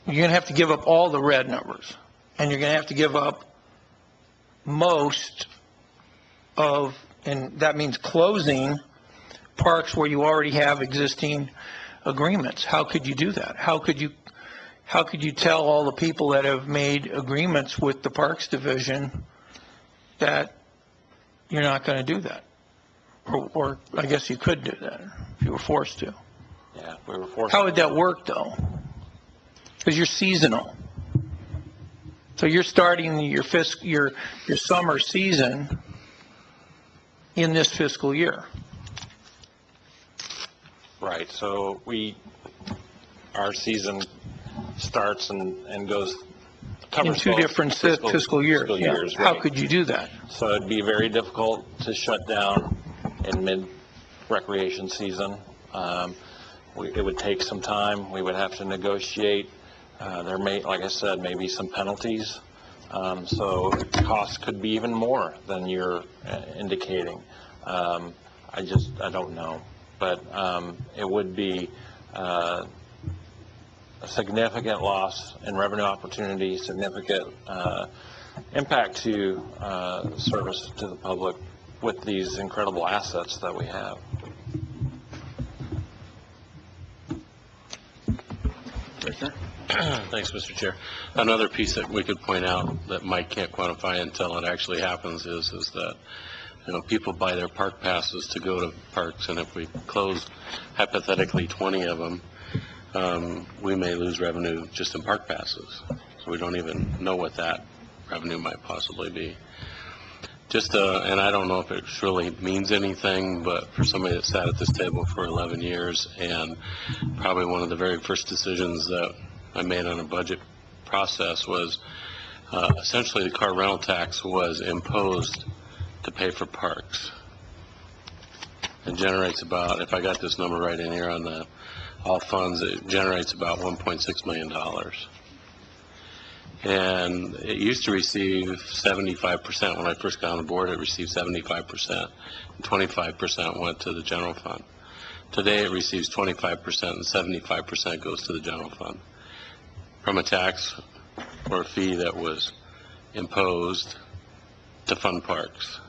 You're going to have to give up all the red numbers, and you're going to have to give up most of, and that means closing parks where you already have existing agreements. How could you do that? How could you tell all the people that have made agreements with the Parks Division that you're not going to do that? Or I guess you could do that if you were forced to. Yeah, we were forced. How would that work, though? Because you're seasonal. So you're starting your summer season in this fiscal year. Right. So our season starts and goes in two different fiscal years. Right. How could you do that? So it'd be very difficult to shut down in mid-recreation season. It would take some time. We would have to negotiate. There may, like I said, maybe some penalties. So costs could be even more than you're indicating. I don't know. But it would be a significant loss in revenue opportunity, significant impact to service to the public with these incredible assets that we have. Thanks, Mr. Chair. Another piece that we could point out that Mike can't quantify until it actually happens is that people buy their park passes to go to parks, and if we close hypothetically 20 of them, we may lose revenue just in park passes. So we don't even know what that revenue might possibly be. And I don't know if it really means anything, but for somebody that sat at this table for 11 years, and probably one of the very first decisions that I made on a budget process was essentially the car rental tax was imposed to pay for parks. It generates about, if I got this number right in here on the all funds, it generates about $1.6 million. And it used to receive 75%. When I first got on the board, it received 75%. And 25% went to the general fund. Today, it receives 25%, and 75% goes to the general fund from a tax or a fee that was imposed to fund parks.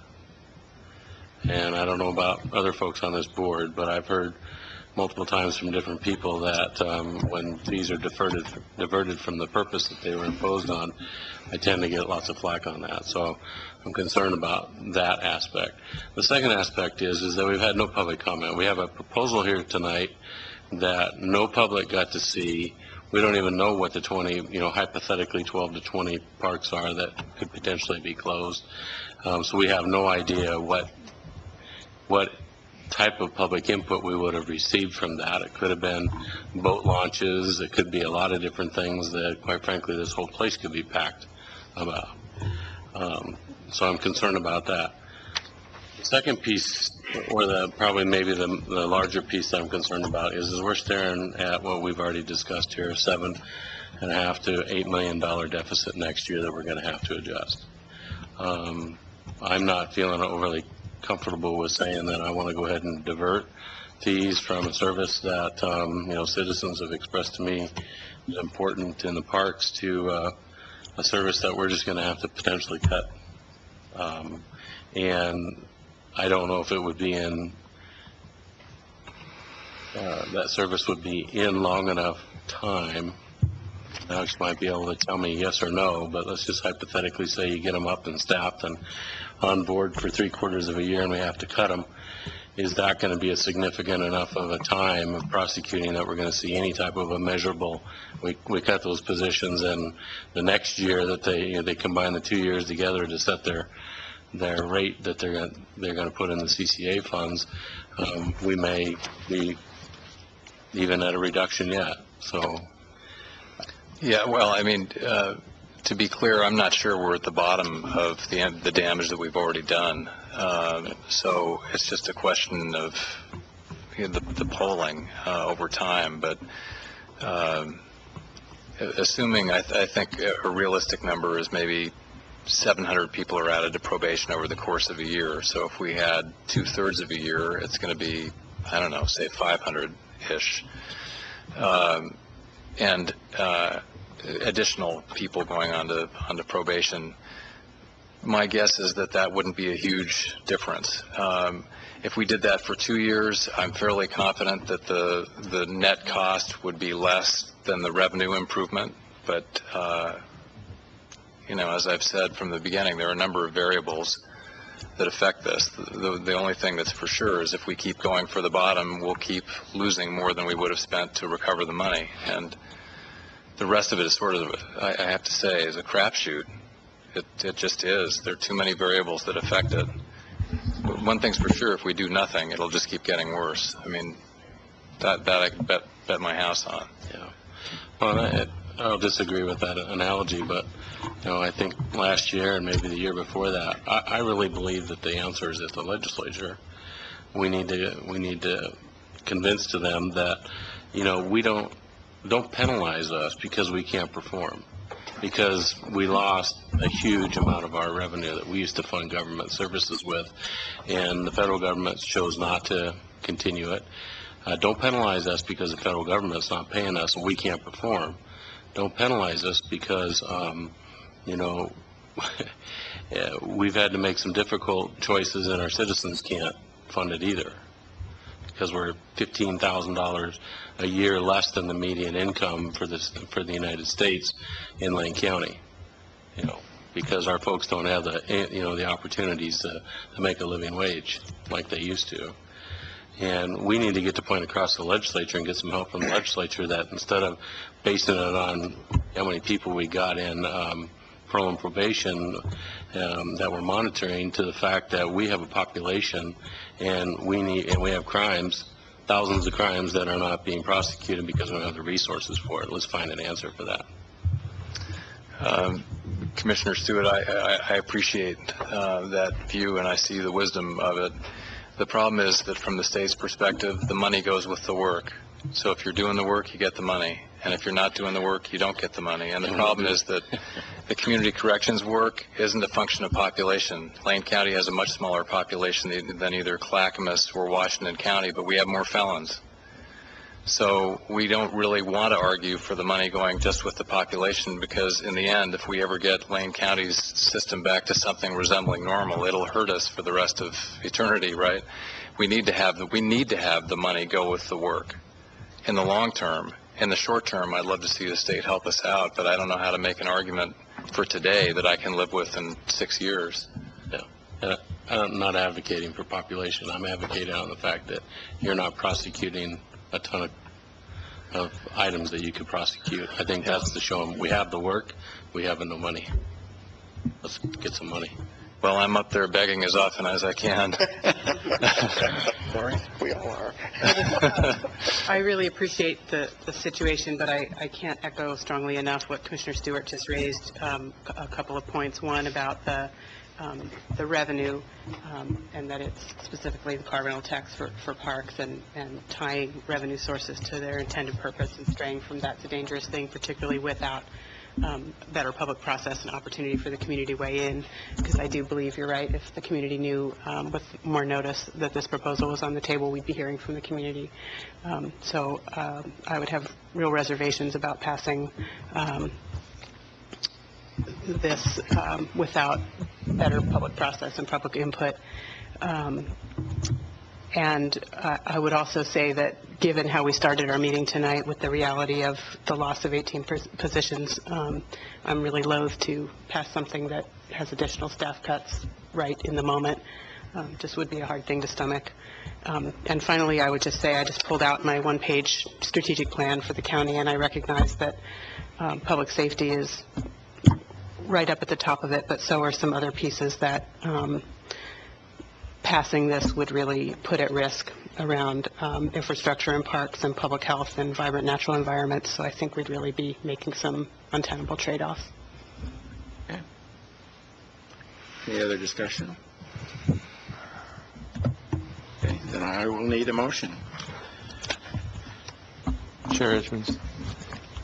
And I don't know about other folks on this board, but I've heard multiple times from different people that when fees are diverted from the purpose that they were imposed on, I tend to get lots of flack on that. So I'm concerned about that aspect. The second aspect is that we've had no public comment. We have a proposal here tonight that no public got to see. We don't even know what the 20, hypothetically 12 to 20 parks are that could potentially be closed. So we have no idea what type of public input we would have received from that. It could have been boat launches. It could be a lot of different things that, quite frankly, this whole place could be packed about. So I'm concerned about that. The second piece, or probably maybe the larger piece that I'm concerned about is we're staring at what we've already discussed here, 7 $7.5 to $8 million deficit next year that we're going to have to adjust. I'm not feeling overly comfortable with saying that I want to go ahead and divert fees from a service that, citizens have expressed to me is important in the parks to a service that we're just going to have to potentially cut. And I don't know if it would be in, that service would be in long enough time. Alex might be able to tell me yes or no, but let's just hypothetically say you get them up and staffed and on board for 3/4 of a year and we have to cut them. Is that going to be a significant enough of a time of prosecuting that we're going to see any type of a measurable, we cut those positions and the next year that they combine the 2 years together to set their rate that they're going to put in the CCA funds, we may be even at a reduction yet. So. Yeah, well, I mean, to be clear, I'm not sure we're at the bottom of the damage that we've already done. So it's just a question of the polling over time. But assuming, I think a realistic number is maybe 700 people are added to probation over the course of a year. So if we had 2/3 of a year, it's going to be, I don't know, say 500-ish. And additional people going onto probation. My guess is that wouldn't be a huge difference. If we did that for 2 years, I'm fairly confident that the net cost would be less than the revenue improvement. But as I've said from the beginning, there are a number of variables that affect this. The only thing that's for sure is if we keep going for the bottom, we'll keep losing more than we would have spent to recover the money. And the rest of it is sort of, I have to say, is a crapshoot. It just is. There are too many variables that affect it. But one thing's for sure, if we do nothing, it'll just keep getting worse. I mean, that I can bet my house on. Yeah. Well, I'll disagree with that analogy, but, I think last year and maybe the year before that, I really believe that the answer is at the legislature. We need to convince to them that, we don't penalize us because we can't perform, because we lost a huge amount of our revenue that we used to fund government services with, and the federal government chose not to continue it. Don't penalize us because the federal government's not paying us and we can't perform. Don't penalize us because, we've had to make some difficult choices and our citizens can't fund it either, because we're $15,000 a year less than the median income for the United States in Lane County, because our folks don't have the opportunities to make a living wage like they used to. And we need to get the point across the legislature and get some help from the legislature that instead of basing it on how many people we got in parole and probation that we're monitoring, to the fact that we have a population and we have crimes, thousands of crimes that are not being prosecuted because we don't have the resources for it. Let's find an answer for that. Commissioner Stewart, I appreciate that view and I see the wisdom of it. The problem is that from the state's perspective, the money goes with the work. So if you're doing the work, you get the money. And if you're not doing the work, you don't get the money. And the problem is that the community corrections work isn't a function of population. Lane County has a much smaller population than either Clackamas or Washington County, but we have more felons. So we don't really want to argue for the money going just with the population, because in the end, if we ever get Lane County's system back to something resembling normal, it'll hurt us for the rest of eternity, right? We need to have the money go with the work in the long term. In the short term, I'd love to see the state help us out, but I don't know how to make an argument for today that I can live with in 6 years. Yeah. I'm not advocating for population. I'm advocating on the fact that you're not prosecuting a ton of items that you could prosecute. I think that's to show them we have the work, we have no money. Let's get some money. Well, I'm up there begging as often as I can. Sorry, we all are. I really appreciate the situation, but I can't echo strongly enough what Commissioner Stewart just raised, a couple of points. One, about the the revenue, and that it's specifically the environmental tax for parks, and tying revenue sources to their intended purpose and straying from that's a dangerous thing, particularly without better public process and opportunity for the community to weigh in, because I do believe you're right. If the community knew with more notice that this proposal was on the table, we'd be hearing from the community. So I would have real reservations about passing this without better public process and public input. And I would also say that given how we started our meeting tonight with the reality of the loss of 18 positions, I'm really loath to pass something that has additional staff cuts right in the moment. Just would be a hard thing to stomach. And finally, I would just say I just pulled out my one-page strategic plan for the county, and I recognize that public safety is right up at the top of it, but so are some other pieces that passing this would really put at risk around infrastructure and parks and public health and vibrant natural environments. So I think we'd really be making some untenable trade-offs. Okay. Any other discussion? Okay, then I will need a motion. Chair Hitchens,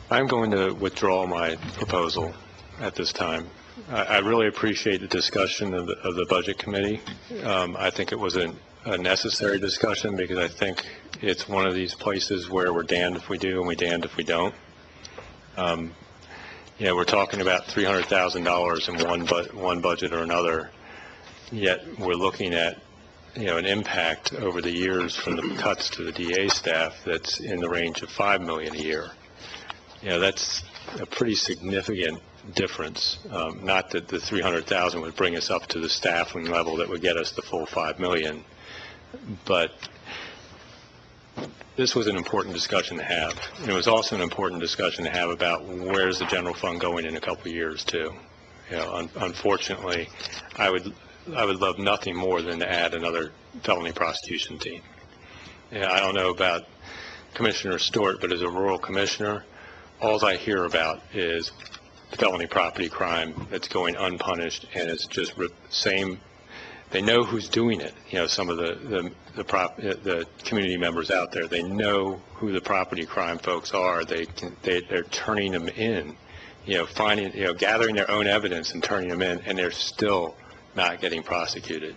I'm going to withdraw my proposal at this time. I really appreciate the discussion of the Budget Committee. I think it was a necessary discussion, because I think it's one of these places where we're damned if we do and we're damned if we don't. We're talking about $300,000 in one budget or another, yet we're looking at an impact over the years from the cuts to the DA staff that's in the range of $5 million a year. That's a pretty significant difference. Not that the 300,000 would bring us up to the staffing level that would get us the full 5 million, but this was an important discussion to have. And it was also an important discussion to have about where's the general fund going in a couple of years too. Unfortunately, I would love nothing more than to add another felony prosecution team. I don't know about Commissioner Stewart, but as a rural commissioner, all I hear about is felony property crime that's going unpunished, and it's just same. They know who's doing it. Some of the community members out there, they know who the property crime folks are. They're turning them in, gathering their own evidence and turning them in, and they're still not getting prosecuted.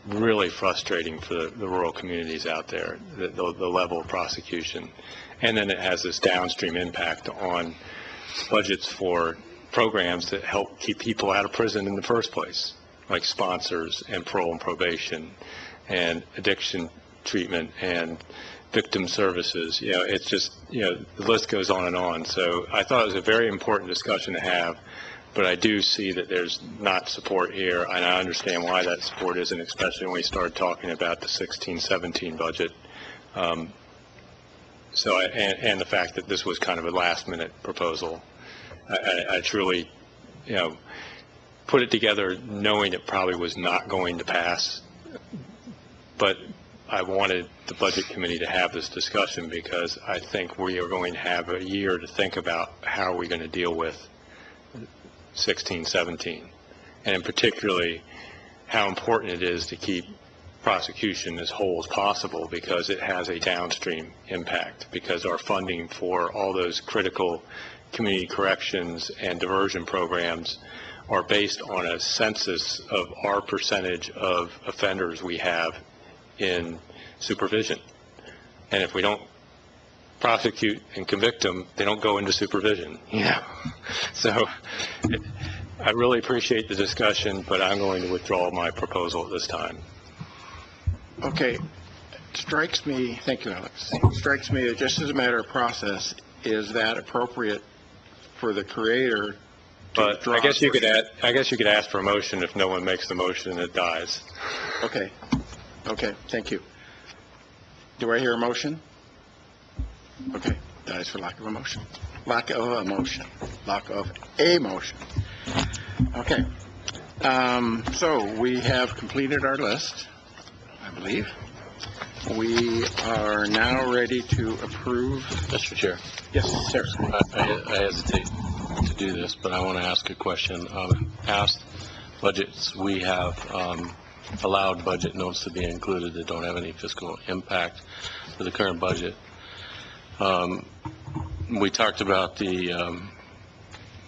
Really frustrating for the rural communities out there, the level of prosecution. And then it has this downstream impact on budgets for programs that help keep people out of prison in the first place, like sponsors and parole and probation and addiction treatment and victim services. It's just, the list goes on and on. So I thought it was a very important discussion to have, but I do see that there's not support here, and I understand why that support isn't, especially when we started talking about the 16-17 budget. And the fact that this was kind of a last-minute proposal. I truly, put it together knowing it probably was not going to pass, but I wanted the Budget Committee to have this discussion, because I think we are going to have a year to think about how are we going to deal with 16-17, and particularly how important it is to keep prosecution as whole as possible, because it has a downstream impact, because our funding for all those critical community corrections and diversion programs are based on a census of our percentage of offenders we have in supervision. And if we don't prosecute and convict them, they don't go into supervision. So I really appreciate the discussion, but I'm going to withdraw my proposal at this time. Okay. It strikes me, thank you, Alex. Strikes me that just as a matter of process, is that appropriate for the creator to But I guess you could ask for a motion. If no one makes the motion, it dies. Okay. Okay, thank you. Do I hear a motion? Okay, dies for lack of a motion. Lack of a motion. Lack of a motion. Okay. So we have completed our list, I believe. We are now ready to approve. Mr. Chair. Yes, sir. I hesitate to do this, but I want to ask a question. Past budgets, we have allowed budget notes to be included that don't have any fiscal impact to the current budget. We talked about the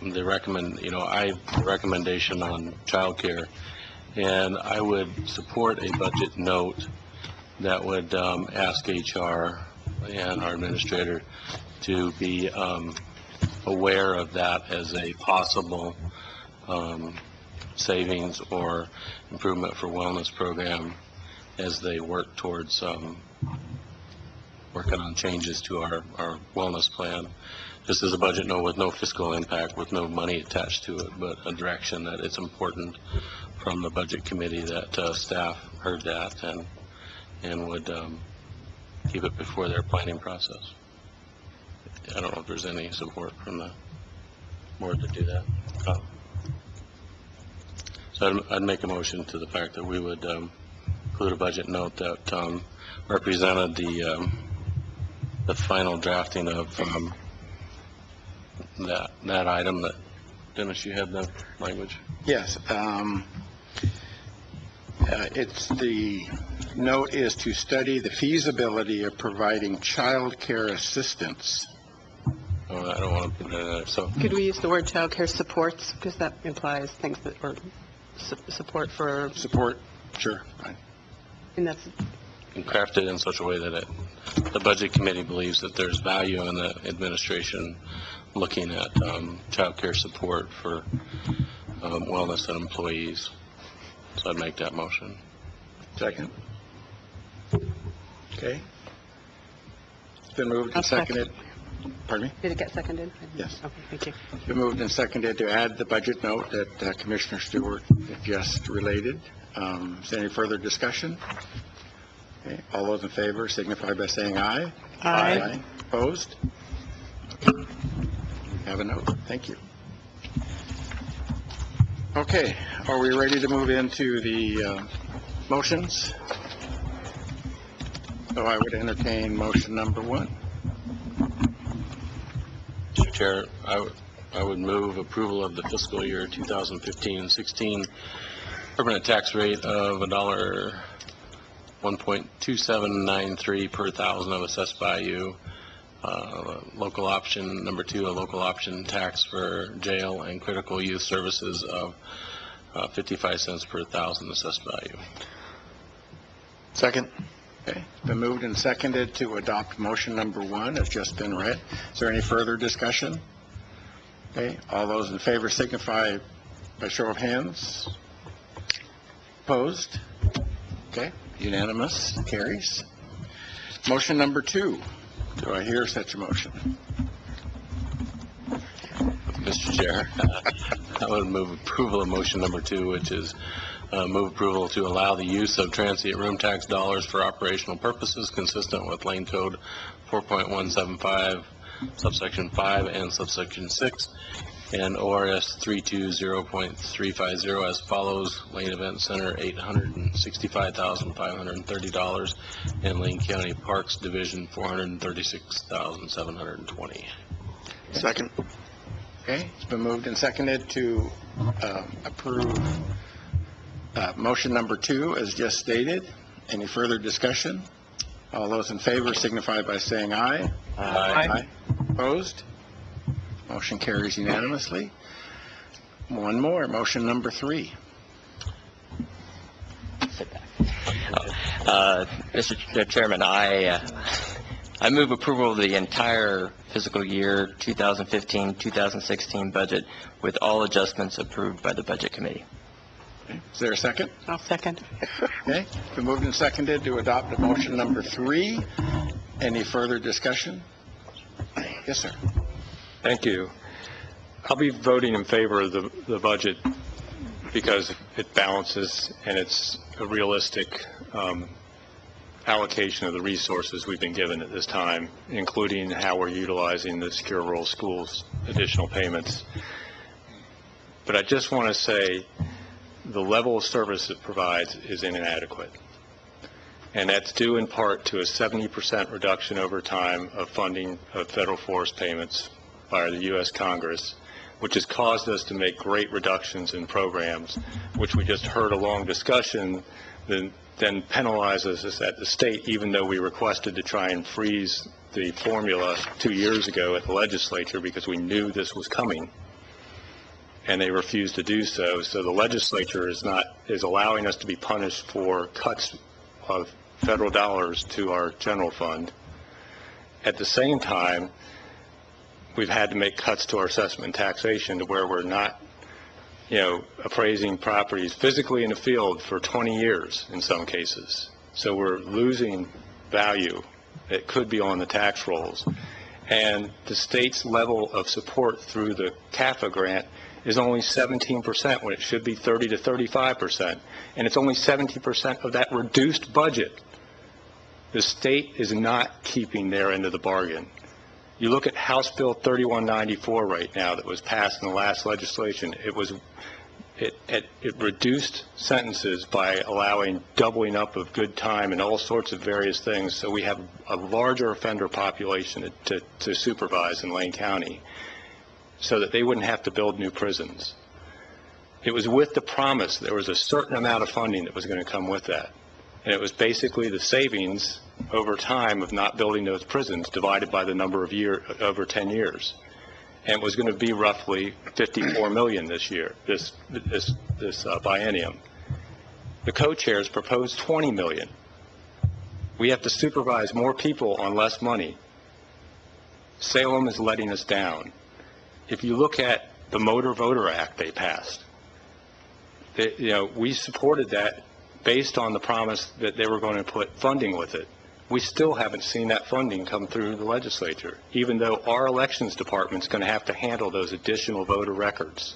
recommendation on childcare, and I would support a budget note that would ask HR and our administrator to be aware of that as a possible savings or improvement for wellness program as they work towards working on changes to our wellness plan. This is a budget note with no fiscal impact, with no money attached to it, but a direction that it's important from the budget committee that staff heard that and would keep it before their planning process. I don't know if there's any support from the board to do that. So I'd make a motion to the fact that we would include a budget note that represented the final drafting of that item. That Dennis, you had the language? Yes. It's the note is to study the feasibility of providing child care assistance. Oh, I don't want to put that in there. So Could we use the word child care supports, because that implies things that are support for... Support, sure. And that's... And crafted in such a way that the budget committee believes that there's value in the administration looking at child care support for wellness and employees. So I'd make that motion. Second. Okay. It's been moved and seconded. Pardon me? Did it get seconded? Yes. Okay, thank you. It's been moved and seconded to add the budget note that Commissioner Stewart just related. Is there any further discussion? Okay. All those in favor signify by saying aye. Aye. Opposed? Okay. Have a note. Thank you. Okay. Are we ready to move into the motions? So I would entertain motion number one. Mr. Chair, I would move approval of the fiscal year 2015-16 permanent tax rate of $1.2793 per thousand of assessed value. Local option number 2, a local option tax for jail and critical youth services of 55 cents per thousand assessed value. Second. Okay. It's been moved and seconded to adopt motion number 1 as just been read. Is there any further discussion? Okay. All those in favor signify by show of hands. Opposed? Okay. Unanimous. Carries. Motion number 2. Do I hear such a motion? Mr. Chair, I would move approval of motion number 2, which is move approval to allow the use of transient room tax dollars for operational purposes consistent with Lane Code 4.175, subsection 5 and subsection 6, and ORS 320.350 as follows: Lane Event Center, $865,530, and Lane County Parks Division, $436,720. Second. Okay. It's been moved and seconded to approve motion number 2 as just stated. Any further discussion? All those in favor signify by saying aye. Aye. Opposed? Motion carries unanimously. One more, motion number 3. Mr. Chairman, I move approval of the entire fiscal year 2015-2016 budget with all adjustments approved by the Budget Committee. Okay. Is there a second? I'll second. Okay. Been moved and seconded to adopt motion number 3. Any further discussion? Yes, sir. Thank you. I'll be voting in favor of the budget because it balances and it's a realistic allocation of the resources we've been given at this time, including how we're utilizing the Secure Rural Schools additional payments. But I just want to say the level of service it provides is inadequate. And that's due in part to a 70% reduction over time of funding of federal forest payments by the U.S. Congress which has caused us to make great reductions in programs, which we just heard a long discussion, then penalizes us at the state, even though we requested to try and freeze the formula 2 years ago at the legislature because we knew this was coming, and they refused to do so. So the legislature is allowing us to be punished for cuts of federal dollars to our general fund. At the same time, we've had to make cuts to our assessment and taxation to where we're not, appraising properties physically in the field for 20 years in some cases. So we're losing value that could be on the tax rolls. And the state's level of support through the CAFA grant is only 17% when it should be 30 to 35%. And it's only 70% of that reduced budget. The state is not keeping their end of the bargain. You look at House Bill 3194 right now that was passed in the last legislation. It reduced sentences by allowing doubling up of good time and all sorts of various things. So we have a larger offender population to supervise in Lane County so that they wouldn't have to build new prisons. It was with the promise there was a certain amount of funding that was going to come with that. And it was basically the savings over time of not building those prisons divided by the number of years over 10 years. And it was going to be roughly $54 million this year, this biennium. The co-chairs proposed $20 million. We have to supervise more people on less money. Salem is letting us down. If you look at the Motor Voter Act they passed, we supported that based on the promise that they were going to put funding with it. We still haven't seen that funding come through the legislature, even though our elections department is going to have to handle those additional voter records.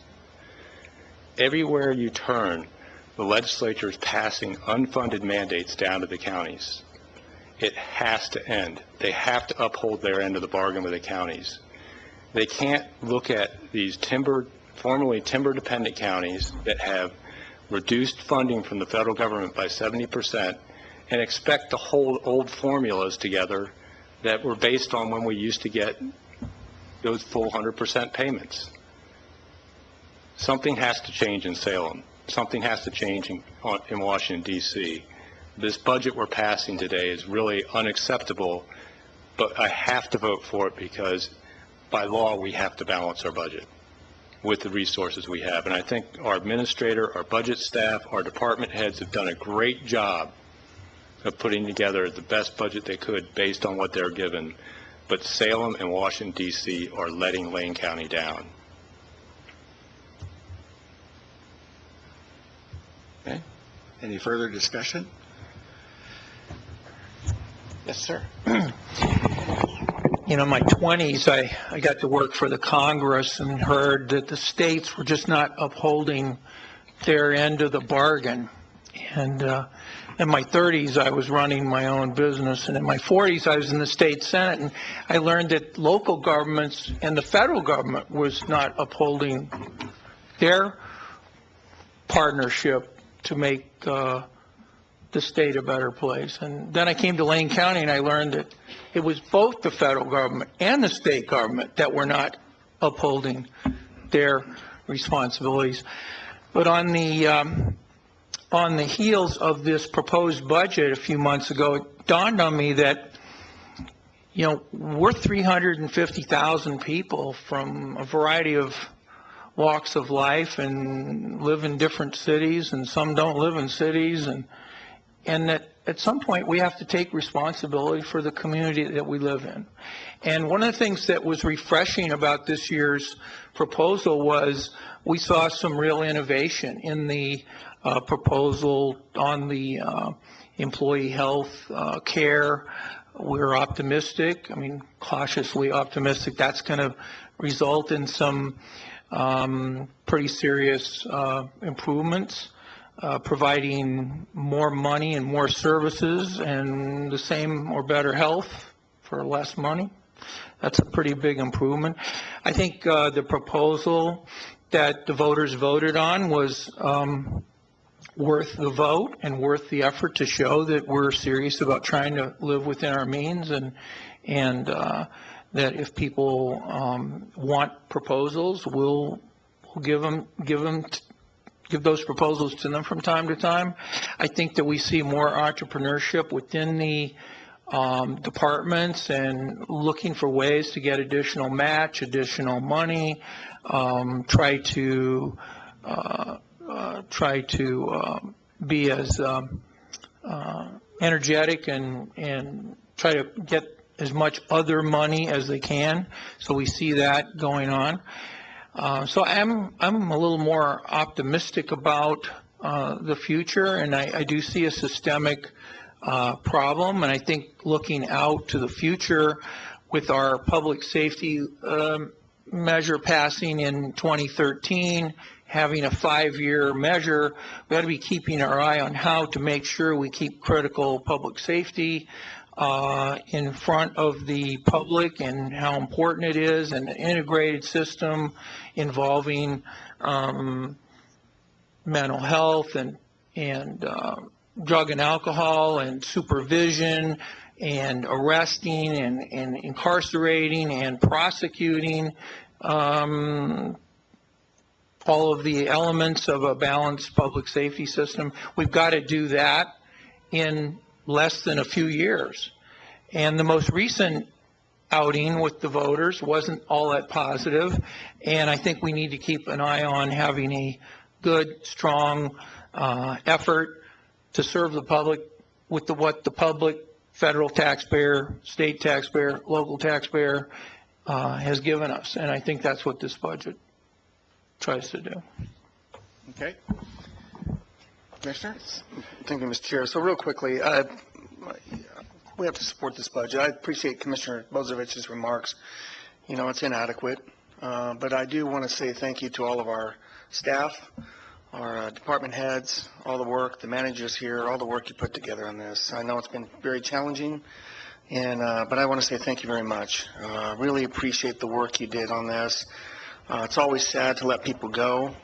Everywhere you turn, the legislature is passing unfunded mandates down to the counties. It has to end. They have to uphold their end of the bargain with the counties. They can't look at these formerly timber-dependent counties that have reduced funding from the federal government by 70% and expect to hold old formulas together that were based on when we used to get those full 100% payments. Something has to change in Salem. Something has to change in Washington, D.C. This budget we're passing today is really unacceptable, but I have to vote for it because by law we have to balance our budget with the resources we have. And I think our administrator, our budget staff, our department heads have done a great job of putting together the best budget they could based on what they're given. But Salem and Washington, D.C. are letting Lane County down. Okay. Any further discussion? Yes, sir. In my 20s, I got to work for the Congress and heard that the states were just not upholding their end of the bargain. And in my 30s, I was running my own business. And in my 40s, I was in the state Senate. And I learned that local governments and the federal government was not upholding their partnership to make the state a better place. And then I came to Lane County and I learned that it was both the federal government and the state government that were not upholding their responsibilities. But on the heels of this proposed budget a few months ago, it dawned on me that, we're 350,000 people from a variety of walks of life and live in different cities, and some don't live in cities, and that at some point we have to take responsibility for the community that we live in. And one of the things that was refreshing about this year's proposal was we saw some real innovation in the proposal on the employee health care. We're optimistic, cautiously optimistic, that's going to result in some pretty serious improvements. Providing more money and more services and the same or better health for less money. That's a pretty big improvement. I think the proposal that the voters voted on was worth the vote and worth the effort to show that we're serious about trying to live within our means and that if people want proposals, we'll give those proposals to them from time to time. I think that we see more entrepreneurship within the departments and looking for ways to get additional match, additional money, try to be as energetic and try to get as much other money as they can. So we see that going on. So I'm a little more optimistic about the future, and I do see a systemic problem. And I think looking out to the future with our public safety measure passing in 2013, having a 5-year measure, we ought to be keeping our eye on how to make sure we keep critical public safety in front of the public and how important it is, and an integrated system involving mental health and drug and alcohol and supervision and arresting and incarcerating and prosecuting, all of the elements of a balanced public safety system. We've got to do that in less than a few years. And the most recent outing with the voters wasn't all that positive, and I think we need to keep an eye on having a good, strong effort to serve the public with what the public, federal taxpayer, state taxpayer, local taxpayer has given us. And I think that's what this budget tries to do. Okay. Commissioner? Thank you, Mr. Chair. So real quickly, we have to support this budget. I appreciate Commissioner Bozovich's remarks. You know, it's inadequate, but I do want to say thank you to all of our staff, our department heads, all the work, the managers here, all the work you put together on this. I know it's been very challenging, and but I want to say thank you very much. Really appreciate the work you did on this. It's always sad to let people go.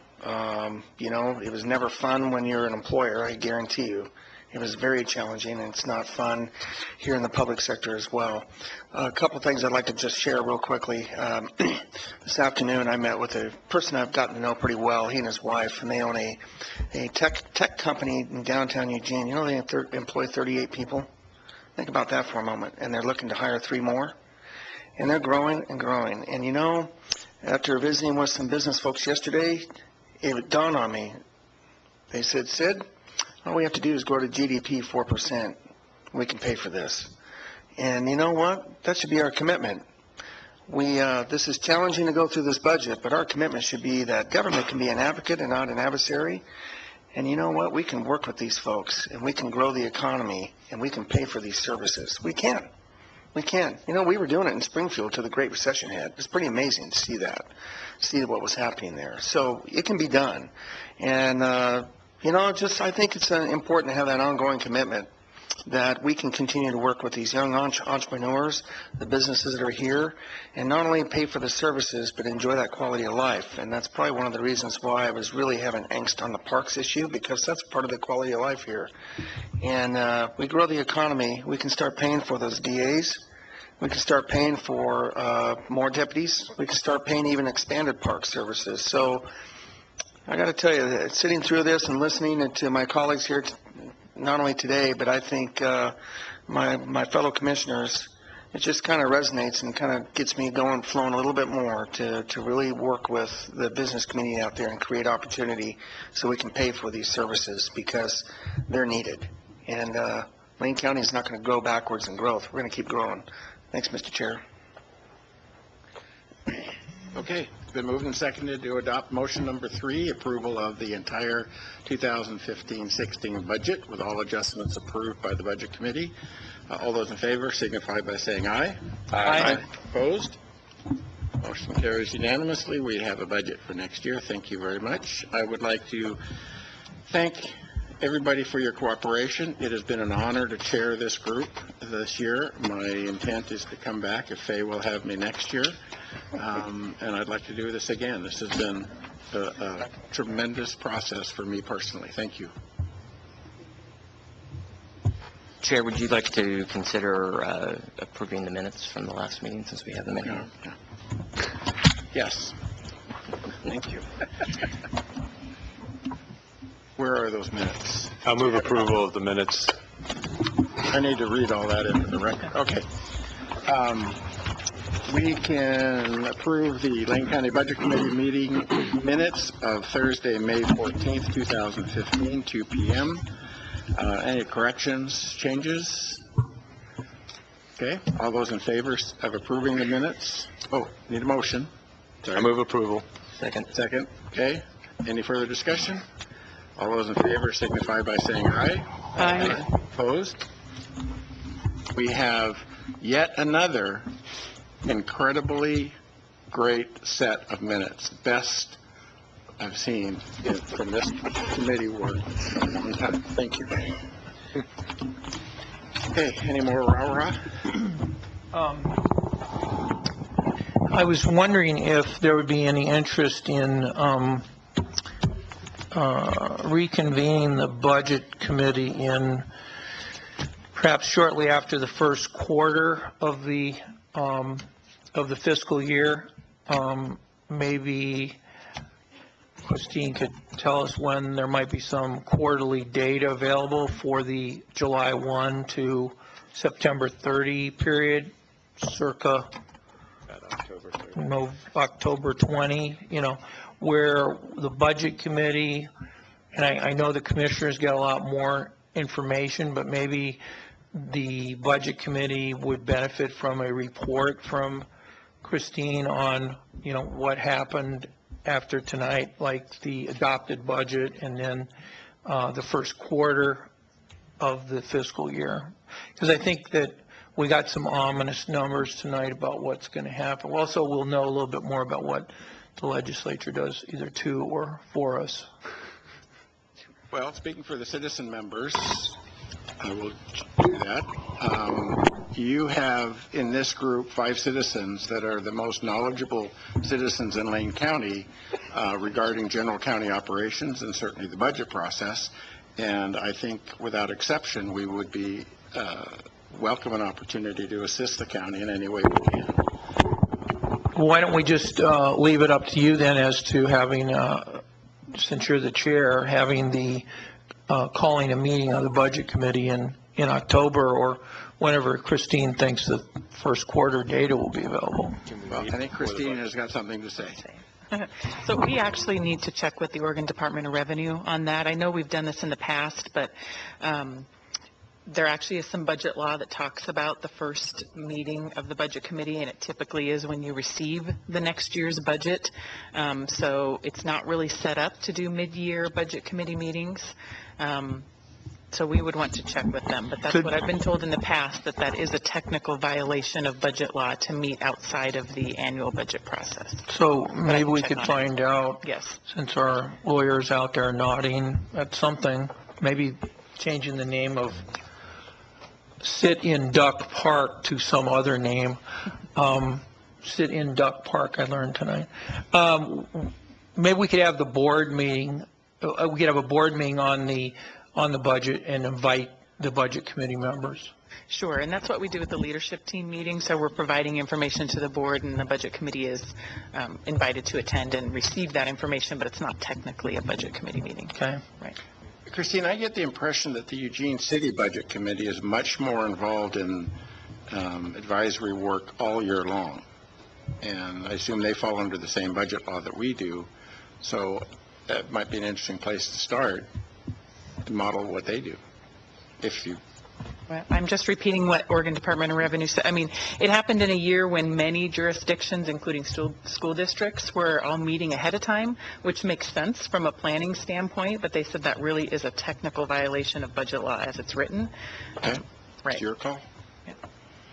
You know, it was never fun when you're an employer, I guarantee you. It was very challenging, and it's not fun here in the public sector as well. A couple things I'd like to just share real quickly. This afternoon I met with a person I've gotten to know pretty well, he and his wife, and they own a tech company in downtown Eugene. You know, they employ 38 people. Think about that for a moment. And they're looking to hire 3 more. And they're growing and growing. And you know, after visiting with some business folks yesterday, it dawned on me. They said, Sid, all we have to do is grow to GDP 4%. We can pay for this. And you know what? That should be our commitment. This is challenging to go through this budget, but our commitment should be that government can be an advocate and not an adversary. And you know what? We can work with these folks, and we can grow the economy, and we can pay for these services. We can. We can. You know, we were doing it in Springfield till the Great Recession hit. It's pretty amazing to see that, see what was happening there. So it can be done. And, you know, just I think it's important to have that ongoing commitment that we can continue to work with these young entrepreneurs, the businesses that are here, and not only pay for the services, but enjoy that quality of life. And that's probably one of the reasons why I was really having angst on the parks issue, because that's part of the quality of life here. And we grow the economy, we can start paying for those DAs. We can start paying for more deputies. We can start paying even expanded park services. So I got to tell you, that sitting through this and listening to my colleagues here, not only today, but I think my fellow commissioners, it just kind of resonates and kind of gets me going, flowing a little bit more to really work with the business community out there and create opportunity so we can pay for these services, because they're needed. And Lane County is not going to go backwards in growth. We're going to keep growing. Thanks, Mr. Chair. Okay, it's been moved and seconded to adopt motion number 3, approval of the entire 2015-16 budget with all adjustments approved by the Budget Committee. All those in favor signify by saying aye. Aye. Opposed? Motion carries unanimously. We have a budget for next year. Thank you very much. I would like to thank everybody for your cooperation. It has been an honor to chair this group this year. My intent is to come back if Faye will have me next year. And I'd like to do this again. This has been a tremendous process for me personally. Thank you. Chair, would you like to consider approving the minutes from the last meeting since we have them in here? Yes. Thank you. Where are those minutes? I'll move approval of the minutes. I need to read all that into the record. Okay. We can approve the Lane County Budget Committee meeting minutes of Thursday, May 14th, 2015, 2 p.m. Any corrections, changes? Okay. All those in favor of approving the minutes? Oh, need a motion. Sorry. I move approval. Second. Second. Okay. Any further discussion? All those in favor signify by saying aye. Aye. Opposed? We have yet another incredibly great set of minutes. Best I've seen from this committee work in a long time. Thank you. Okay, any more rah-rah? I was wondering if there would be any interest in reconvening the Budget Committee in perhaps shortly after the first quarter of the fiscal year. Maybe Christine could tell us when there might be some quarterly data available for the July 1 to September 30 period, circa October 20, where the Budget Committee, and I know the commissioners get a lot more information, but maybe the Budget Committee would benefit from a report from Christine on, what happened after tonight, like the adopted budget and then the first quarter of the fiscal year. Because I think that we got some ominous numbers tonight about what's going to happen. Also, we'll know a little bit more about what the legislature does either to or for us. Well, speaking for the citizen members, I will do that. You have in this group 5 citizens that are the most knowledgeable citizens in Lane County regarding general county operations and certainly the budget process. And I think without exception, we would be welcome an opportunity to assist the county in any way we can. Why don't we just leave it up to you then as to having, since you're the chair, having the calling a meeting of the Budget Committee in October or whenever Christine thinks the first quarter data will be available. Well, I think Christine has got something to say. So we actually need to check with the Oregon Department of Revenue on that. I know we've done this in the past, but there actually is some budget law that talks about the first meeting of the Budget Committee, and it typically is when you receive the next year's budget. So it's not really set up to do mid-year Budget Committee meetings. So we would want to check with them, but that's what I've been told in the past, that is a technical violation of budget law to meet outside of the annual budget process. So maybe we could find out, yes, since our lawyer's out there nodding at something, maybe changing the name of Sit in Duck Park to some other name. Sit in Duck Park, I learned tonight. Maybe we could have the board meeting, we could have a board meeting on the budget and invite the Budget Committee members. Sure, and that's what we do with the leadership team meeting. So we're providing information to the board, and the Budget Committee is invited to attend and receive that information, but it's not technically a Budget Committee meeting. Okay. Right. Christine, I get the impression that the Eugene City Budget Committee is much more involved in advisory work all year long. And I assume they fall under the same budget law that we do. So that might be an interesting place to start to model what they do. If you... Well, I'm just repeating what Oregon Department of Revenue said. I mean, it happened in a year when many jurisdictions, including school districts, were all meeting ahead of time, which makes sense from a planning standpoint, but they said that really is a technical violation of budget law as it's written. Okay. Right. It's your call? Yeah.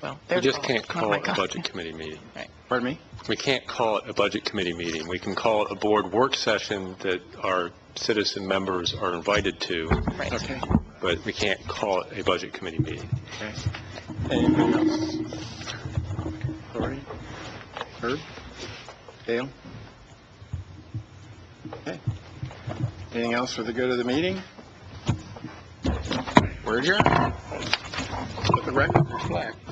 Well, We just can't call it a Budget Committee meeting. Right. Pardon me? We can't call it a Budget Committee meeting. We can call it a board work session that our citizen members are invited to. Right. Okay. But we can't call it a Budget Committee meeting. Okay. Anything else? Lori? Herb? Dale? Okay. Anything else for the good of the meeting? We're adjourned. record reflect